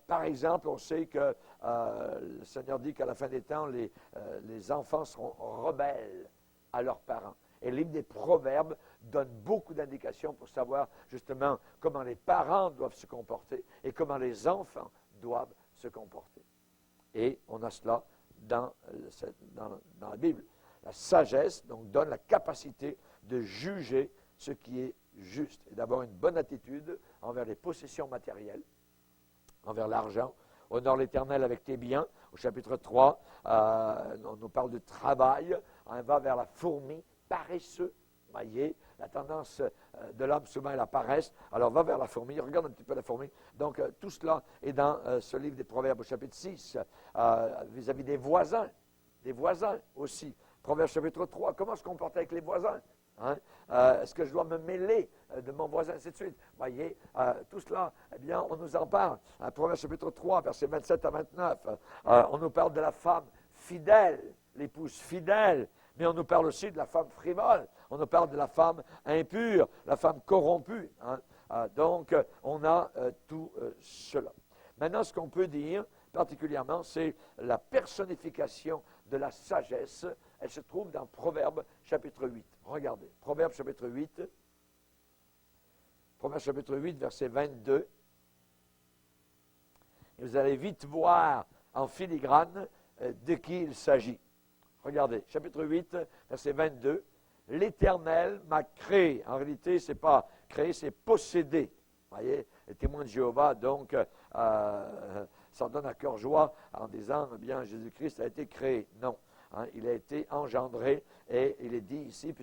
Par exemple, on sait que le Seigneur dit qu'à la fin des temps, les enfants seront rebelles à leurs parents. Et le livre des Proverbes donne beaucoup d'indications pour savoir justement comment les parents doivent se comporter et comment les enfants doivent se comporter. Et on a cela dans la Bible. La sagesse donc donne la capacité de juger ce qui est juste et d'avoir une bonne attitude envers les possessions matérielles, envers l'argent. Honore l'Éternel avec tes biens. Au chapitre 3, on nous parle de travail. On va vers la fourmi, paresseux. Voyez, la tendance de l'homme souvent est la paresse. Alors va vers la fourmi, regarde un petit peu la fourmi. Donc tout cela est dans ce livre des Proverbes au chapitre 6, vis-à-vis des voisins aussi. Proverbe chapitre 3, comment se comporter avec les voisins? Hein? Est-ce que je dois me mêler de mon voisin, ainsi de suite? Voyez, tout cela, eh bien, on nous en parle. Proverbe chapitre 3, versets 27 à 29, on nous parle de la femme fidèle, l'épouse fidèle, mais on nous parle aussi de la femme frivole. On nous parle de la femme impure, la femme corrompue. Hein? Donc, on a tout cela. Maintenant, ce qu'on peut dire particulièrement, c'est la personnification de la sagesse. Elle se trouve dans Proverbe chapitre 8. Regardez, Proverbe chapitre 8, verset 22. Et vous allez vite voir en filigrane de qui il s'agit. Regardez, chapitre 8, verset 22. L'Éternel m'a créé. En réalité, ce n'est pas créé, c'est possédé. Vous voyez, les témoins de Jéhovah, donc, s'en donnent à cœur joie en disant, eh bien, Jésus-Christ a été créé. Non, hein, il a été engendré et il est dit ici,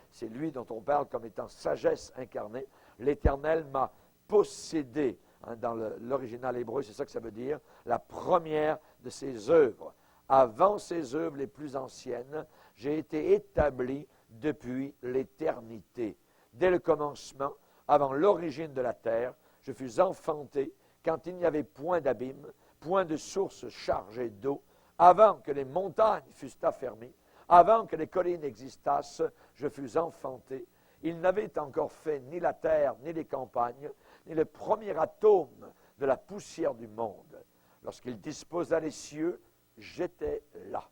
c'est lui dont on parle comme étant sagesse incarnée. L'Éternel m'a possédé. Hein, dans l'original hébreu, c'est ça que ça veut dire, la première de ses œuvres. Avant ses œuvres les plus anciennes, j'ai été établi depuis l'éternité. Dès le commencement, avant l'origine de la terre, je fus enfanté quand il n'y avait point d'abîme, point de source chargée d'eau, avant que les montagnes fussent affermies, avant que les collines existassent, je fus enfanté. Il n'avait encore fait ni la terre, ni les campagnes, ni le premier atome de la poussière du monde. Lorsqu'il disposa les cieux, j'étais là.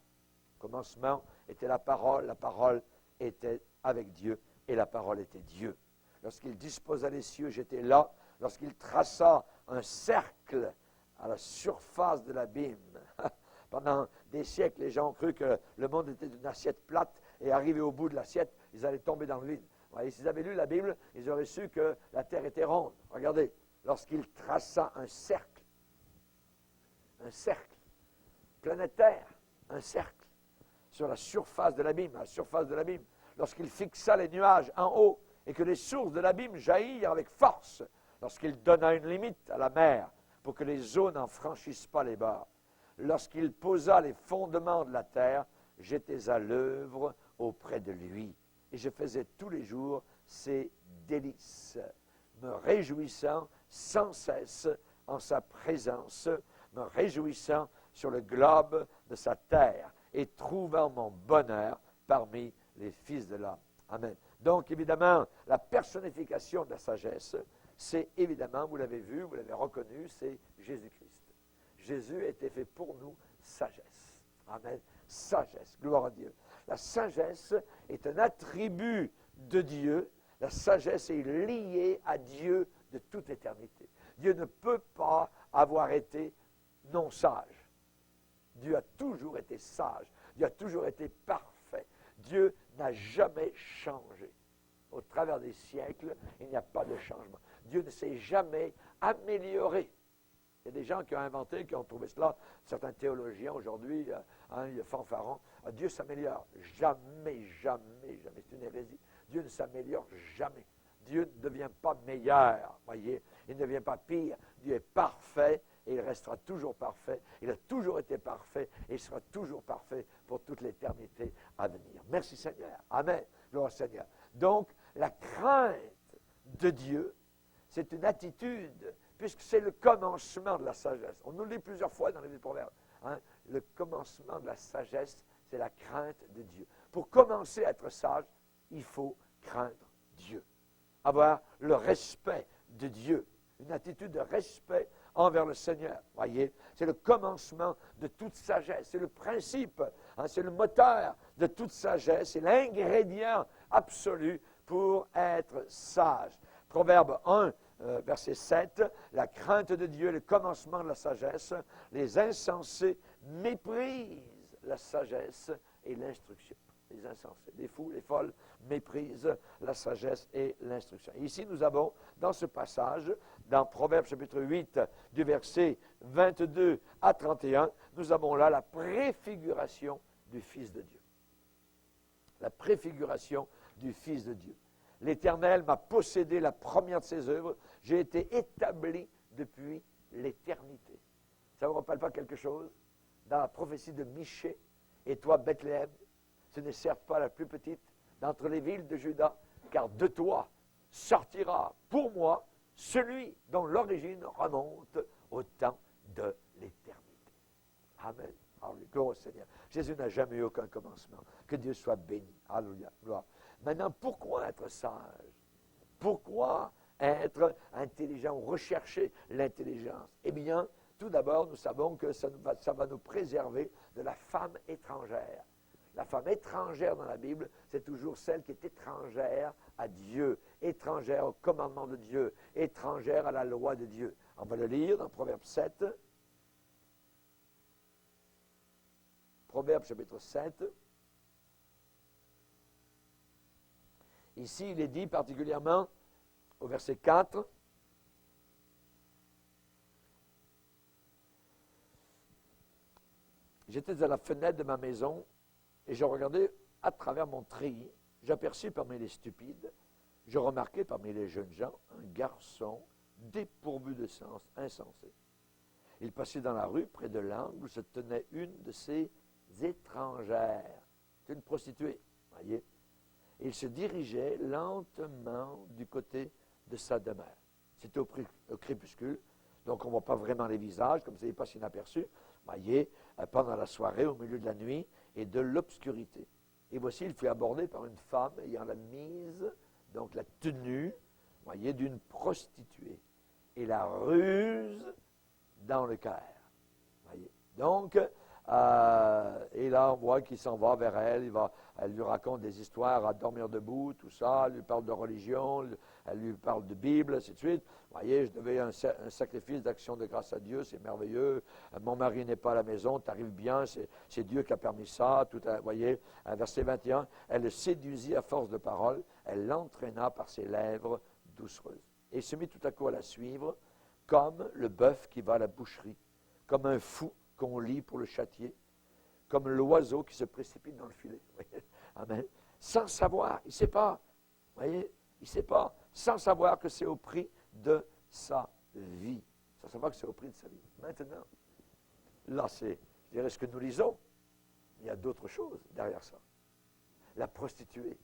Au commencement était la parole était avec Dieu, et la parole était Dieu. Lorsqu'il disposa les cieux, j'étais là. Lorsqu'il traça un cercle à la surface de l'abîme. Pendant des siècles, les gens ont cru que le monde était une assiette plate, et arrivé au bout de l'assiette, ils allaient tomber dans le vide. S'ils avaient lu la Bible, ils auraient su que la terre était ronde. Regardez, lorsqu'il traça un cercle, planétaire, un cercle, sur la surface de l'abîme, lorsqu'il fixa les nuages en haut, et que les sources de l'abîme jaillirent avec force, lorsqu'il donna une limite à la mer, pour que les eaux n'en franchissent pas les bords, lorsqu'il posa les fondements de la terre, j'étais à l'œuvre auprès de lui, et je faisais tous les jours ses délices, me réjouissant sans cesse en sa présence, me réjouissant sur le globe de sa terre, et trouvant mon bonheur parmi les fils de l'homme. Amen. Donc, évidemment, la personnification de la sagesse, c'est évidemment, vous l'avez vu, vous l'avez reconnu, c'est Jésus-Christ. Jésus a été fait pour nous sagesse. Amen. Sagesse, gloire à Dieu. La sagesse est un attribut de Dieu. La sagesse est liée à Dieu de toute éternité. Dieu ne peut pas avoir été non sage. Dieu a toujours été sage. Dieu a toujours été parfait. Dieu n'a jamais changé. Au travers des siècles, il n'y a pas de changement. Dieu ne s'est jamais amélioré. Il y a des gens qui ont inventé, qui ont trouvé cela, certains théologiens aujourd'hui, fanfarons, Dieu s'améliore. Jamais, jamais, jamais. C'est une hérésie. Dieu ne s'améliore jamais. Dieu ne devient pas meilleur, voyez. Il ne devient pas pire. Dieu est parfait et il restera toujours parfait. Il a toujours été parfait et il sera toujours parfait pour toute l'éternité à venir. Merci Seigneur. Amen. Gloire au Seigneur. Donc, la crainte de Dieu, c'est une attitude, puisque c'est le commencement de la sagesse. On nous le lit plusieurs fois dans les Proverbes. Hein? Le commencement de la sagesse, c'est la crainte de Dieu. Pour commencer à être sage, il faut craindre Dieu. Avoir le respect de Dieu. Une attitude de respect envers le Seigneur. Voyez, c'est le commencement de toute sagesse. C'est le principe, hein, c'est le moteur de toute sagesse. C'est l'ingrédient absolu pour être sage. Proverbe 1, verset 7, la crainte de Dieu est le commencement de la sagesse. Les insensés méprisent la sagesse et l'instruction. Les insensés, les fous, les folles méprisent la sagesse et l'instruction. Ici, nous avons, dans ce passage, dans Proverbe chapitre 8, du verset 22 à 31, nous avons là la préfiguration du Fils de Dieu. La préfiguration du Fils de Dieu. L'Éternel m'a possédé la première de ses œuvres. J'ai été établi depuis l'éternité. Ça ne vous rappelle pas quelque chose? Dans la prophétie de Michée, et toi, Bethléem, ce n'est certes pas la plus petite d'entre les villes de Juda, car de toi sortira pour moi celui dont l'origine remonte au temps de l'éternité. Amen. Alléluia. Gloire au Seigneur. Jésus n'a jamais eu aucun commencement. Que Dieu soit béni. Alléluia. Gloire. Maintenant, pourquoi être sage? Pourquoi être intelligent ou rechercher l'intelligence? Eh bien, tout d'abord, nous savons que ça va nous préserver de la femme étrangère. La femme étrangère dans la Bible, c'est toujours celle qui est étrangère à Dieu, étrangère au commandement de Dieu, étrangère à la loi de Dieu. On va le lire dans Proverbe 7. Proverbe chapitre 7. Ici, il est dit particulièrement au verset 4. J'étais à la fenêtre de ma maison et je regardais à travers mon treillis. J'aperçus parmi les stupides, je remarquai parmi les jeunes gens un garçon dépourvu de sens, insensé. Il passait dans la rue, près de l'angle où se tenait une de ces étrangères. C'est une prostituée, voyez. Il se dirigeait lentement du côté de sa demeure. C'était au crépuscule, donc on ne voit pas vraiment les visages, comme ça il passe inaperçu. Voyez, pendant la soirée, au milieu de la nuit et de l'obscurité. Et voici, il fut abordé par une femme ayant la mise, donc la tenue, voyez, d'une prostituée. Et la ruse dans le cœur. Voyez. Donc, et là, on voit qu'il s'en va vers elle. Elle lui raconte des histoires à dormir debout, tout ça. Elle lui parle de religion, elle lui parle de Bible, ainsi de suite. Vous voyez, je devais un sacrifice d'action de grâce à Dieu, c'est merveilleux. Mon mari n'est pas à la maison, tu arrives bien, c'est Dieu qui a permis ça. Vous voyez, verset 21, elle le séduisit à force de parole, elle l'entraîna par ses lèvres doucereuses. Et il se mit tout à coup à la suivre, comme le bœuf qui va à la boucherie, comme un fou qu'on lie pour le châtier, comme l'oiseau qui se précipite dans le filet. Amen. Sans savoir, il ne sait pas. Voyez, il ne sait pas. Sans savoir que c'est au prix de sa vie. Sans savoir que c'est au prix de sa vie. Maintenant, là, c'est, je dirais, ce que nous lisons. Il y a d'autres choses derrière ça. La prostituée,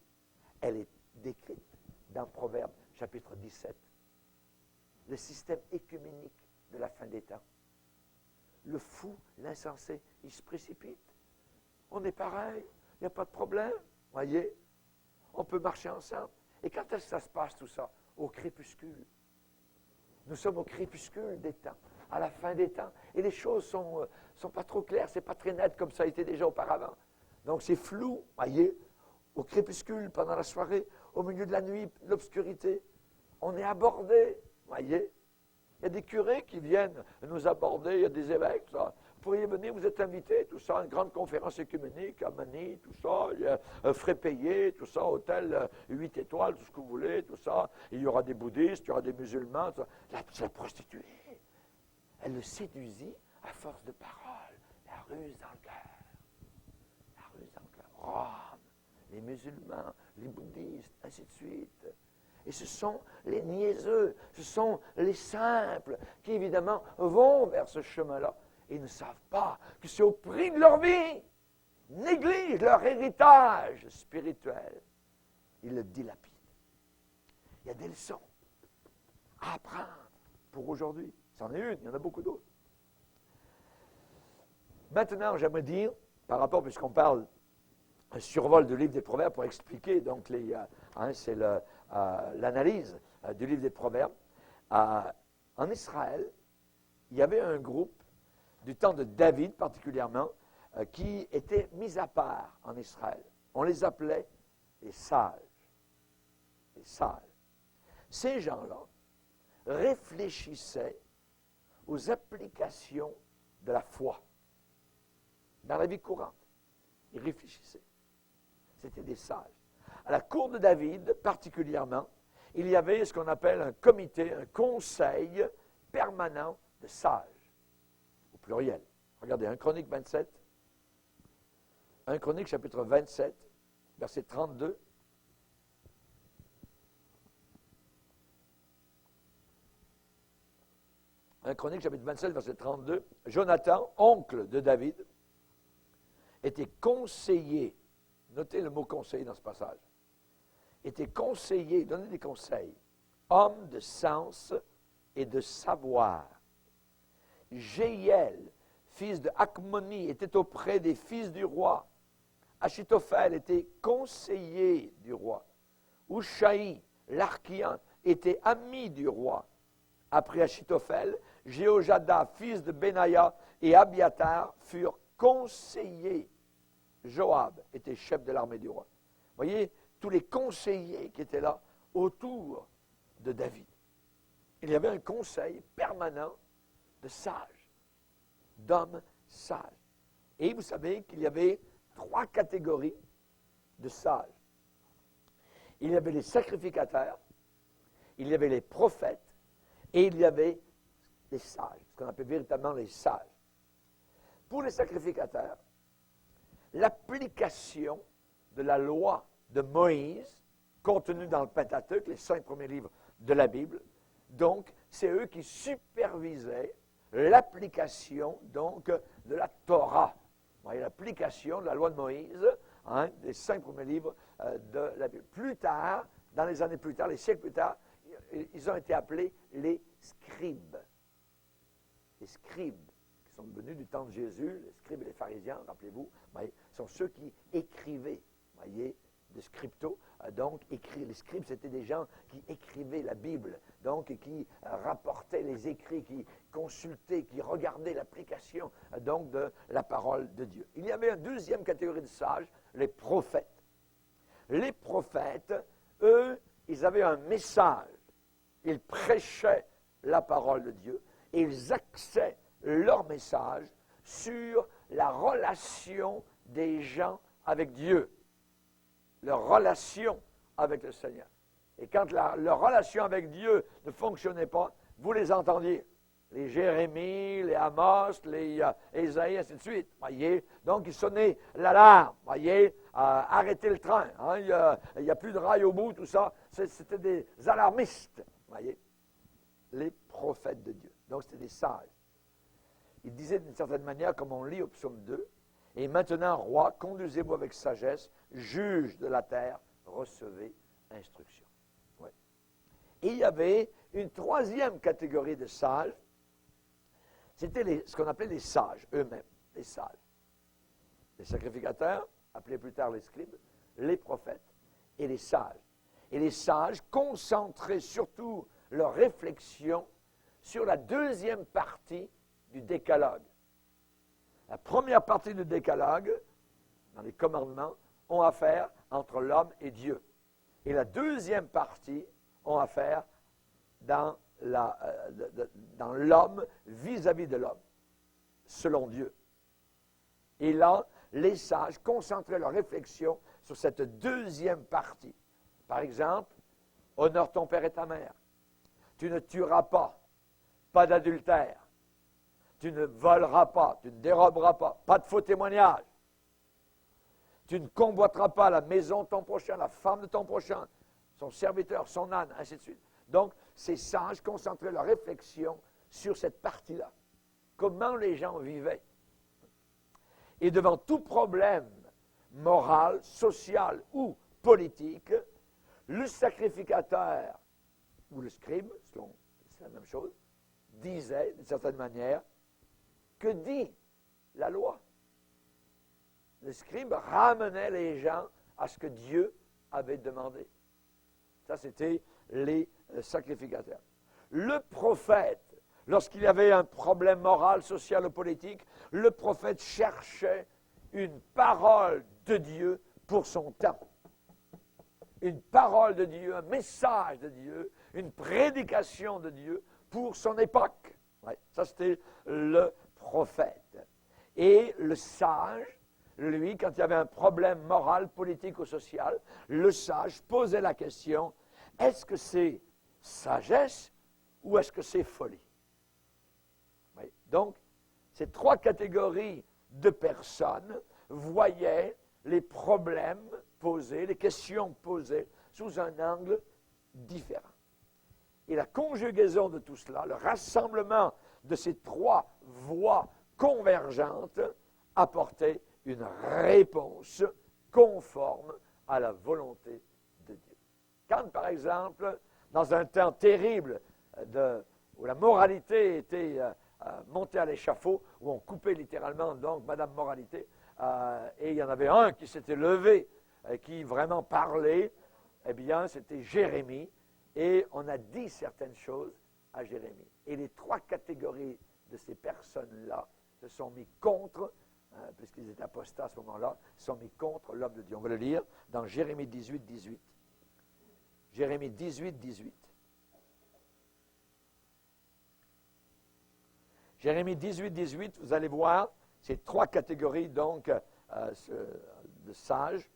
elle est décrite dans Proverbe chapitre 17. Le système écuménique de la fin des temps. Le fou, l'insensé, il se précipite. On est pareil, il n'y a pas de problème, voyez. On peut marcher ensemble. Et quand est-ce que ça se passe tout ça? Au crépuscule. Nous sommes au crépuscule des temps, à la fin des temps. Et les choses sont pas trop claires, c'est pas très net comme ça a été déjà auparavant. Donc c'est flou, voyez. Au crépuscule, pendant la soirée, au milieu de la nuit, l'obscurité. On est abordé, voyez. Il y a des curés qui viennent nous aborder, il y a des évêques, ça. Vous pourriez venir, vous êtes invités, tout ça, une grande conférence œcuménique à Manille, tout ça, il y a frais payés, tout ça, hôtel 8 étoiles, tout ce que vous voulez, tout ça. Il y aura des bouddhistes, il y aura des musulmans, tout ça. La prostituée, elle le séduisit à force de parole, la ruse dans le cœur. La ruse dans le cœur. Rome, les musulmans, les bouddhistes, ainsi de suite. Et ce sont les niaiseux, ce sont les simples qui, évidemment, vont vers ce chemin-là et ne savent pas que c'est au prix de leur vie. Ils négligent leur héritage spirituel. Ils le dilapident. Il y a des leçons à apprendre pour aujourd'hui. C'en est une, il y en a beaucoup d'autres. Maintenant, j'aimerais dire, par rapport, puisqu'on parle un survol du livre des Proverbes pour expliquer, donc, c'est l'analyse du livre des Proverbes. En Israël, il y avait un groupe, du temps de David particulièrement, qui était mis à part en Israël. On les appelait les sages. Les sages. Ces gens-là réfléchissaient aux applications de la foi dans la vie courante. Ils réfléchissaient. C'était des sages. À la cour de David, particulièrement, il y avait ce qu'on appelle un comité, un conseil permanent de sages, au pluriel. Regardez, 1 Chronique 27, 1 Chronique chapitre 27, verset 32. Un Chronique chapitre 27, verset 32. Jonathan, oncle de David, était conseiller notez le mot conseiller dans ce passage, était conseiller, donnait des conseils, homme de sens et de savoir. Jéiel, fils de Hakmoni, était auprès des fils du roi. Achitophel était conseiller du roi. Ushaï, l'Archian, était ami du roi. Après Achitophel, Jéhojada, fils de Benaïa, et Abiatar furent conseillers. Joab était chef de l'armée du roi. Vous voyez, tous les conseillers qui étaient là autour de David. Il y avait un conseil permanent de sages, d'hommes sages. Et vous savez qu'il y avait 3 catégories de sages. Il y avait les sacrificateurs, il y avait les prophètes, et il y avait les sages, ce qu'on appelle véritablement les sages. Pour les sacrificateurs, l'application de la loi de Moïse, contenue dans le Pentateuque, les 5 premiers livres de la Bible, donc c'est eux qui supervisaient l'application donc de la Torah. L'application de la loi de Moïse, des 5 premiers livres de la Bible. Plus tard, dans les années plus tard, les siècles plus tard, ils ont été appelés les scribes. Les scribes, qui sont venus du temps de Jésus, les scribes et les pharisiens, rappelez-vous, sont ceux qui écrivaient, voyez, de scripto. Donc, les scribes, c'était des gens qui écrivaient la Bible, donc qui rapportaient les écrits, qui consultaient, qui regardaient l'application donc de la parole de Dieu. Il y avait une deuxième catégorie de sages, les prophètes. Les prophètes, eux, ils avaient un message. Ils prêchaient la parole de Dieu et ils axaient leur message sur la relation des gens avec Dieu, leur relation avec le Seigneur. Et quand leur relation avec Dieu ne fonctionnait pas, vous les entendiez. Les Jérémie, les Amos, les Ésaïe, ainsi de suite. Voyez? Donc, ils sonnaient l'alarme. Voyez? Arrêtez le train. Il n'y a plus de rail au bout, tout ça. C'était des alarmistes. Voyez? Les prophètes de Dieu. Donc, c'était des sages. Ils disaient d'une certaine manière, comme on lit au psaume 2, « Et maintenant, roi, conduisez-vous avec sagesse, juge de la terre, recevez instruction. » Ouais. Et il y avait une troisième catégorie de sages, c'était ce qu'on appelait les sages eux-mêmes, les sages. Les sacrificateurs, appelés plus tard les scribes, les prophètes et les sages. Et les sages concentraient surtout leur réflexion sur la deuxième partie du décalogue. La première partie du décalogue, dans les commandements, ont affaire entre l'homme et Dieu. Et la deuxième partie ont affaire dans l'homme vis-à-vis de l'homme, selon Dieu. Et là, les sages concentraient leur réflexion sur cette deuxième partie. Par exemple, honore ton père et ta mère. Tu ne tueras pas, pas d'adultère. Tu ne voleras pas, tu ne déroberas pas de faux témoignage. Tu ne convoiteras pas la maison de ton prochain, la femme de ton prochain, son serviteur, son âne, ainsi de suite. Donc, ces sages concentraient leur réflexion sur cette partie-là. Comment les gens vivaient. Et devant tout problème moral, social ou politique, le sacrificateur ou le scribe, c'est la même chose, disait, d'une certaine manière, que dit la loi. Le scribe ramenait les gens à ce que Dieu avait demandé. Ça, c'était les sacrificateurs. Le prophète, lorsqu'il y avait un problème moral, social ou politique, le prophète cherchait une parole de Dieu pour son temps. Une parole de Dieu, un message de Dieu, une prédication de Dieu pour son époque. Ouais, ça, c'était le prophète. Et le sage, lui, quand il y avait un problème moral, politique ou social, le sage posait la question, est-ce que c'est sagesse ou est-ce que c'est folie? Oui. Donc, ces 3 catégories de personnes voyaient les problèmes posés, les questions posées sous un angle différent. Et la conjugaison de tout cela, le rassemblement de ces 3 voies convergentes apportait une réponse conforme à la volonté de Dieu. Quand, par exemple, dans un temps terrible où la moralité était montée à l'échafaud, où on coupait littéralement donc Madame Moralité, et il y en avait un qui s'était levé, qui vraiment parlait, eh bien, c'était Jérémie, et on a dit certaines choses à Jérémie. Et les trois catégories de ces personnes-là se sont mis contre, puisqu'ils étaient apostats à ce moment-là, se sont mis contre l'homme de Dieu. On va le lire dans Jérémie 18, 18. Jérémie 18, 18. Jérémie 18, 18, vous allez voir ces trois catégories donc de sages.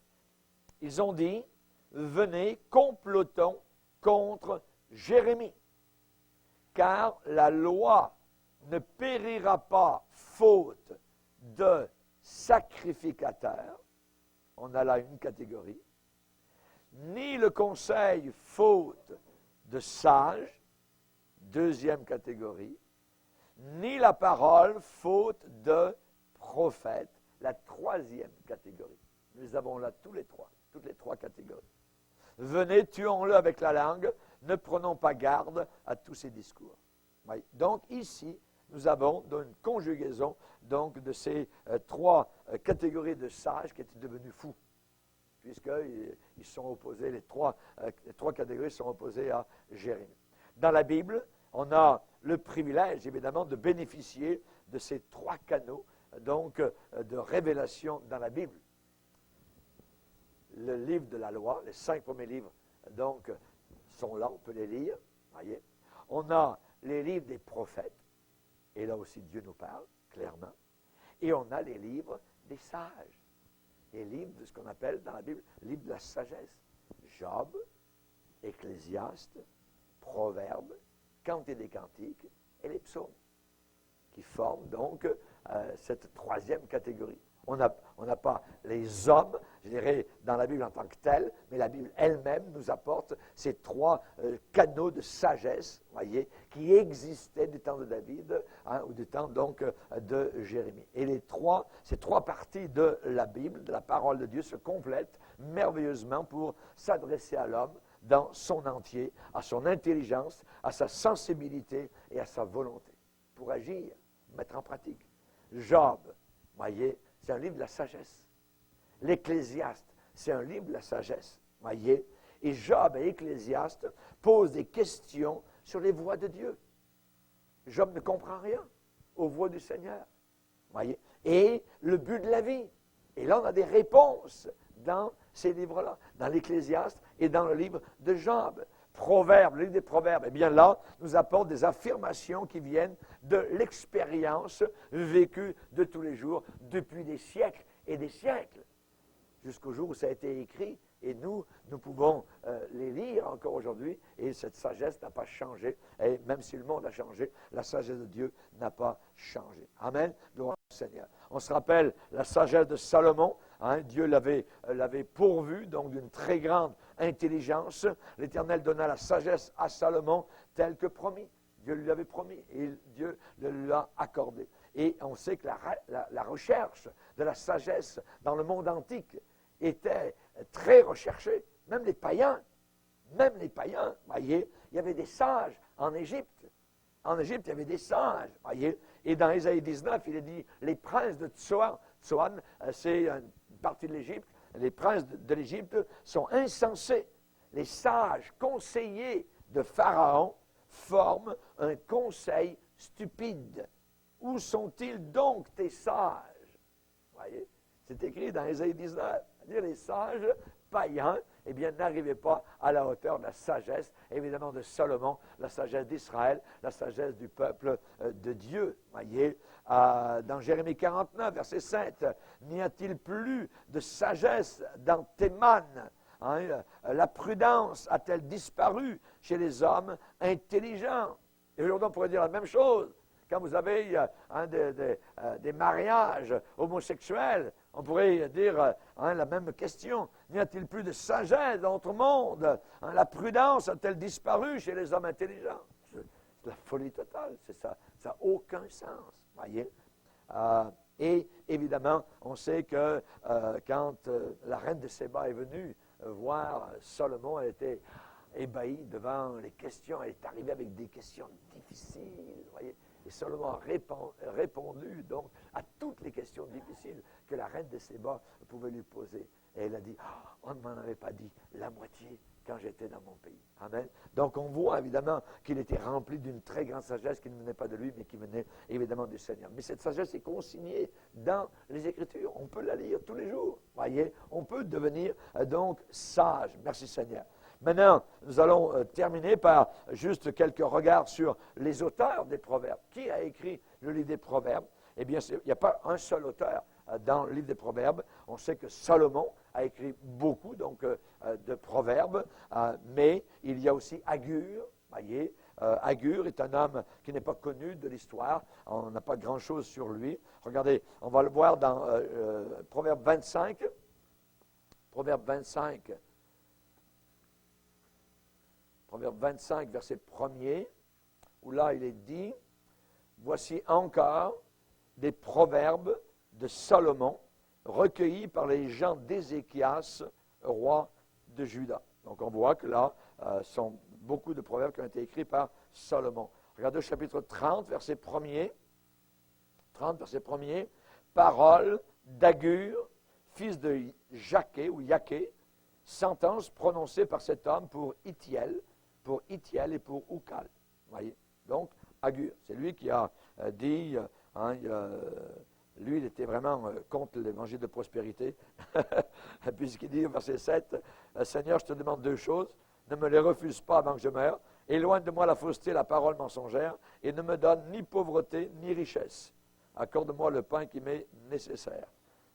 Ils ont dit, venez, complotons contre Jérémie, car la loi ne périra pas faute de sacrificateur, on a là une catégorie, ni le conseil faute de sage, deuxième catégorie, ni la parole faute de prophète, la troisième catégorie. Nous les avons là tous les trois, toutes les trois catégories. Venez, tuons-le avec la langue, ne prenons pas garde à tous ces discours. Oui. Donc ici, nous avons une conjugaison donc, de ces trois catégories de sages qui étaient devenus fous, puisqu'ils sont opposés, les trois catégories sont opposées à Jérémie. Dans la Bible, on a le privilège, évidemment, de bénéficier de ces trois canaux donc, de révélation dans la Bible. Le livre de la loi, les 5 premiers livres, donc, sont là, on peut les lire, voyez. On a les livres des prophètes, et là aussi Dieu nous parle, clairement. Et on a les livres des sages, les livres de ce qu'on appelle dans la Bible, livre de la sagesse. Job, Ecclésiaste, Proverbes, Cantique des Cantiques et les psaumes, qui forment donc cette troisième catégorie. On n'a pas les hommes, je dirais, dans la Bible en tant que tels, mais la Bible elle-même nous apporte ces trois canaux de sagesse, voyez, qui existaient du temps de David, ou du temps donc de Jérémie. Et ces trois parties de la Bible, de la parole de Dieu, se complètent merveilleusement pour s'adresser à l'homme dans son entier, à son intelligence, à sa sensibilité et à sa volonté, pour agir, mettre en pratique. Job, voyez, c'est un livre de la sagesse. L'Ecclésiaste, c'est un livre de la sagesse, voyez. Et Job et Ecclésiaste posent des questions sur les voies de Dieu. Job ne comprend rien aux voies du Seigneur, voyez. Et le but de la vie. Et là, on a des réponses dans ces livres-là, dans l'Ecclésiaste et dans le livre de Job. Proverbes, le livre des Proverbes, eh bien là, nous apporte des affirmations qui viennent de l'expérience vécue de tous les jours, depuis des siècles et des siècles, jusqu'au jour où ça a été écrit, et nous pouvons les lire encore aujourd'hui, et cette sagesse n'a pas changé, et même si le monde a changé, la sagesse de Dieu n'a pas changé. Amen, gloire au Seigneur. On se rappelle la sagesse de Salomon, Dieu l'avait pourvu, donc d'une très grande intelligence. L'Éternel donna la sagesse à Salomon telle que promis. Dieu lui avait promis et Dieu le lui a accordé. Et on sait que la recherche de la sagesse dans le monde antique était très recherchée. Même les païens, voyez, il y avait des sages en Égypte. En Égypte, il y avait des sages, voyez. Et dans Ésaïe 19, il est dit, les princes de Tsoan, c'est une partie de l'Égypte, les princes de l'Égypte sont insensés. Les sages conseillers de Pharaon forment un conseil stupide. Où sont-ils donc tes sages? Voyez, c'est écrit dans Ésaïe 19. C'est-à-dire les sages païens, eh bien, n'arrivaient pas à la hauteur de la sagesse, évidemment, de Salomon, la sagesse d'Israël, la sagesse du peuple de Dieu. Voyez, dans Jérémie 49, verset 7, n'y a-t-il plus de sagesse dans Théman? La prudence a-t-elle disparu chez les hommes intelligents? Et aujourd'hui, on pourrait dire la même chose. Quand vous avez des mariages homosexuels, on pourrait dire la même question. N'y a-t-il plus de sagesse dans notre monde? La prudence a-t-elle disparu chez les hommes intelligents? C'est la folie totale, c'est ça. Ça n'a aucun sens, voyez. Et évidemment, on sait que quand la reine de Séba est venue voir Salomon, elle était ébahie devant les questions. Elle est arrivée avec des questions difficiles, vous voyez. Et Salomon a répondu donc à toutes les questions difficiles que la reine de Séba pouvait lui poser. Et elle a dit, on ne m'en avait pas dit la moitié quand j'étais dans mon pays. Amen. Donc on voit évidemment qu'il était rempli d'une très grande sagesse qui ne venait pas de lui, mais qui venait évidemment du Seigneur. Mais cette sagesse est consignée dans les Écritures. On peut la lire tous les jours. Voyez, on peut devenir donc sage. Merci Seigneur. Maintenant, nous allons terminer par juste quelques regards sur les auteurs des Proverbes. Qui a écrit le livre des Proverbes? Eh bien, il n'y a pas un seul auteur dans le livre des Proverbes. On sait que Salomon a écrit beaucoup donc, de Proverbes, mais il y a aussi Agur. Voyez, Agur est un homme qui n'est pas connu de l'histoire. On n'a pas grand-chose sur lui. Regardez, on va le voir dans Proverbe 25. Proverbe 25. Proverbe 25, verset 1er, où là il est dit, voici encore des proverbes de Salomon, recueillis par les gens d'Ézéchias, roi de Juda. Donc on voit que là, sont beaucoup de proverbes qui ont été écrits par Salomon. Regardez au chapitre 30, verset 1er. 30, verset 1er. Parole d'Agur, fils de Jaqué, ou Yaqué, sentence prononcée par cet homme pour Ithiel et pour Ucal. Voyez? Donc, Agur, c'est lui qui a dit, lui, il était vraiment contre l'évangile de prospérité, puisqu'il dit au verset 7, Seigneur, je te demande deux choses, ne me les refuse pas avant que je meure, éloigne de moi la fausseté, la parole mensongère, et ne me donne ni pauvreté, ni richesse. Accorde-moi le pain qui m'est nécessaire.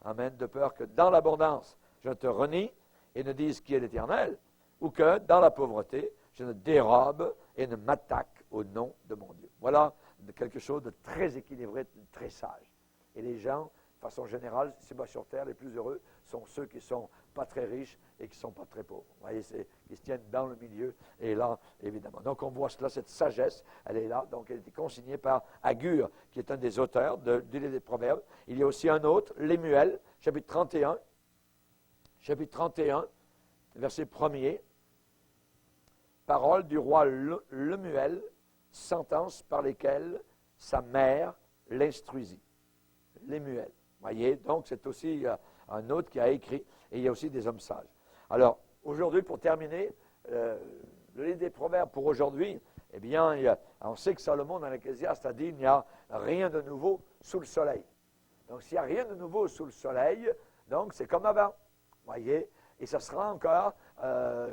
Amen, de peur que dans l'abondance, je te renie et ne dise qui est l'Éternel, ou que dans la pauvreté, je ne dérobe et ne m'attaque au nom de mon Dieu. Voilà quelque chose de très équilibré, de très sage. Et les gens, de façon générale, c'est-bas sur terre, les plus heureux sont ceux qui ne sont pas très riches et qui ne sont pas très pauvres. Vous voyez, qui se tiennent dans le milieu, et là, évidemment. Donc, on voit cela, cette sagesse, elle est là. Donc, elle est consignée par Agur, qui est un des auteurs du livre des Proverbes. Il y a aussi un autre, Lemuel, chapitre 31. Chapitre 31, verset 1er. Parole du roi Lemuel, sentence par lesquelles sa mère l'instruisit. Lemuel. Voyez, donc c'est aussi un autre qui a écrit, et il y a aussi des hommes sages. Alors, aujourd'hui, pour terminer, le livre des Proverbes pour aujourd'hui, eh bien, on sait que Salomon, dans l'Ecclésiaste, a dit il n'y a rien de nouveau sous le soleil. Donc, s'il n'y a rien de nouveau sous le soleil, donc c'est comme avant. Voyez, et ça sera encore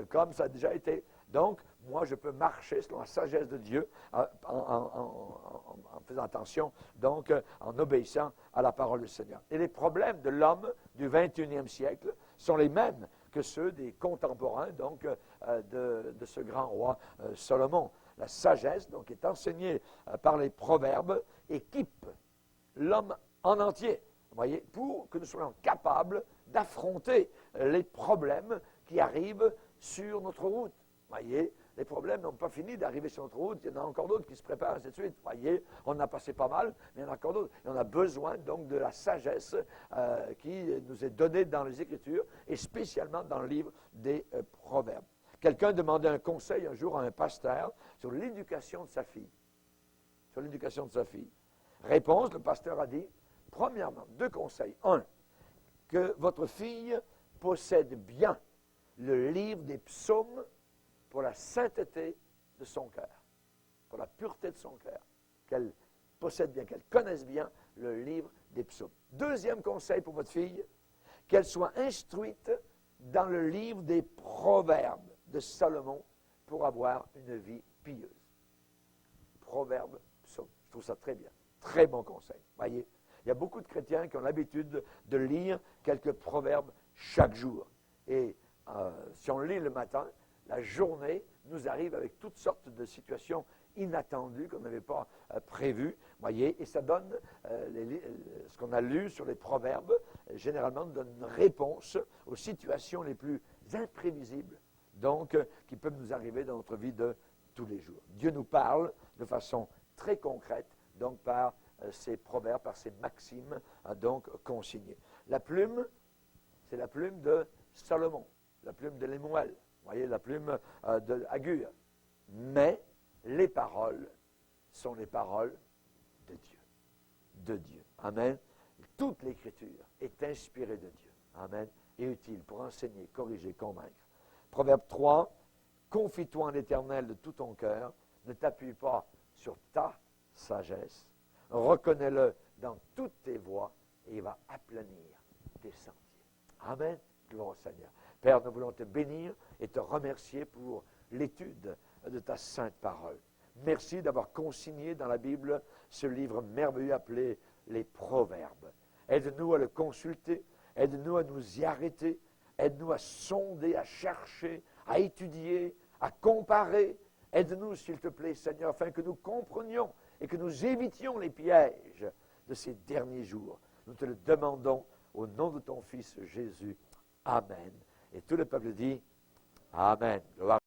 comme ça a déjà été. Donc, moi, je peux marcher selon la sagesse de Dieu en faisant attention, donc en obéissant à la parole du Seigneur. Et les problèmes de l'homme du 21e siècle sont les mêmes que ceux des contemporains, donc, de ce grand roi Salomon. La sagesse, donc, est enseignée par les proverbes, équipe l'homme en entier, vous voyez, pour que nous soyons capables d'affronter les problèmes qui arrivent sur notre route. Voyez, les problèmes n'ont pas fini d'arriver sur notre route. Il y en a encore d'autres qui se préparent, ainsi de suite. Voyez, on a passé pas mal, mais il y en a encore d'autres. Et on a besoin donc de la sagesse qui nous est donnée dans les Écritures et spécialement dans le livre des Proverbes. Quelqu'un demandait un conseil un jour à un pasteur sur l'éducation de sa fille. Sur l'éducation de sa fille. Réponse, le pasteur a dit, premièrement, deux conseils. Un, que votre fille possède bien le livre des psaumes pour la sainteté de son cœur, pour la pureté de son cœur, qu'elle possède bien, qu'elle connaisse bien le livre des psaumes. Deuxième conseil pour votre fille, qu'elle soit instruite dans le livre des proverbes de Salomon pour avoir une vie pieuse. Proverbes, psaumes. Je trouve ça très bien. Très bon conseil. Voyez, il y a beaucoup de chrétiens qui ont l'habitude de lire quelques proverbes chaque jour. Et si on lit le matin, la journée nous arrive avec toutes sortes de situations inattendues qu'on n'avait pas prévues, voyez, et ça donne, ce qu'on a lu sur les proverbes, généralement nous donne une réponse aux situations les plus imprévisibles, donc qui peuvent nous arriver dans notre vie de tous les jours. Dieu nous parle de façon très concrète, donc par ces proverbes, par ces maximes, donc consignées. La plume, c'est la plume de Salomon, la plume de Lemuel, vous voyez, la plume de Agur. Mais les paroles sont les paroles de Dieu. De Dieu. Amen. Toute l'Écriture est inspirée de Dieu. Amen. Et utile pour enseigner, corriger, convaincre. Proverbe 3, confie-toi en l'Éternel de tout ton cœur, ne t'appuie pas sur ta sagesse, reconnais-le dans toutes tes voies et il va aplanir tes sentiers. Amen. Gloire au Seigneur. Père, nous voulons te bénir et te remercier pour l'étude de ta sainte parole. Merci d'avoir consigné dans la Bible ce livre merveilleux appelé les Proverbes. Aide-nous à le consulter, aide-nous à nous y arrêter, aide-nous à sonder, à chercher, à étudier, à comparer. Aide-nous, s'il te plaît, Seigneur, afin que nous comprenions et que nous évitions les pièges de ces derniers jours. Nous te le demandons au nom de ton Fils Jésus. Amen. Et tout le peuple dit Amen. Gloire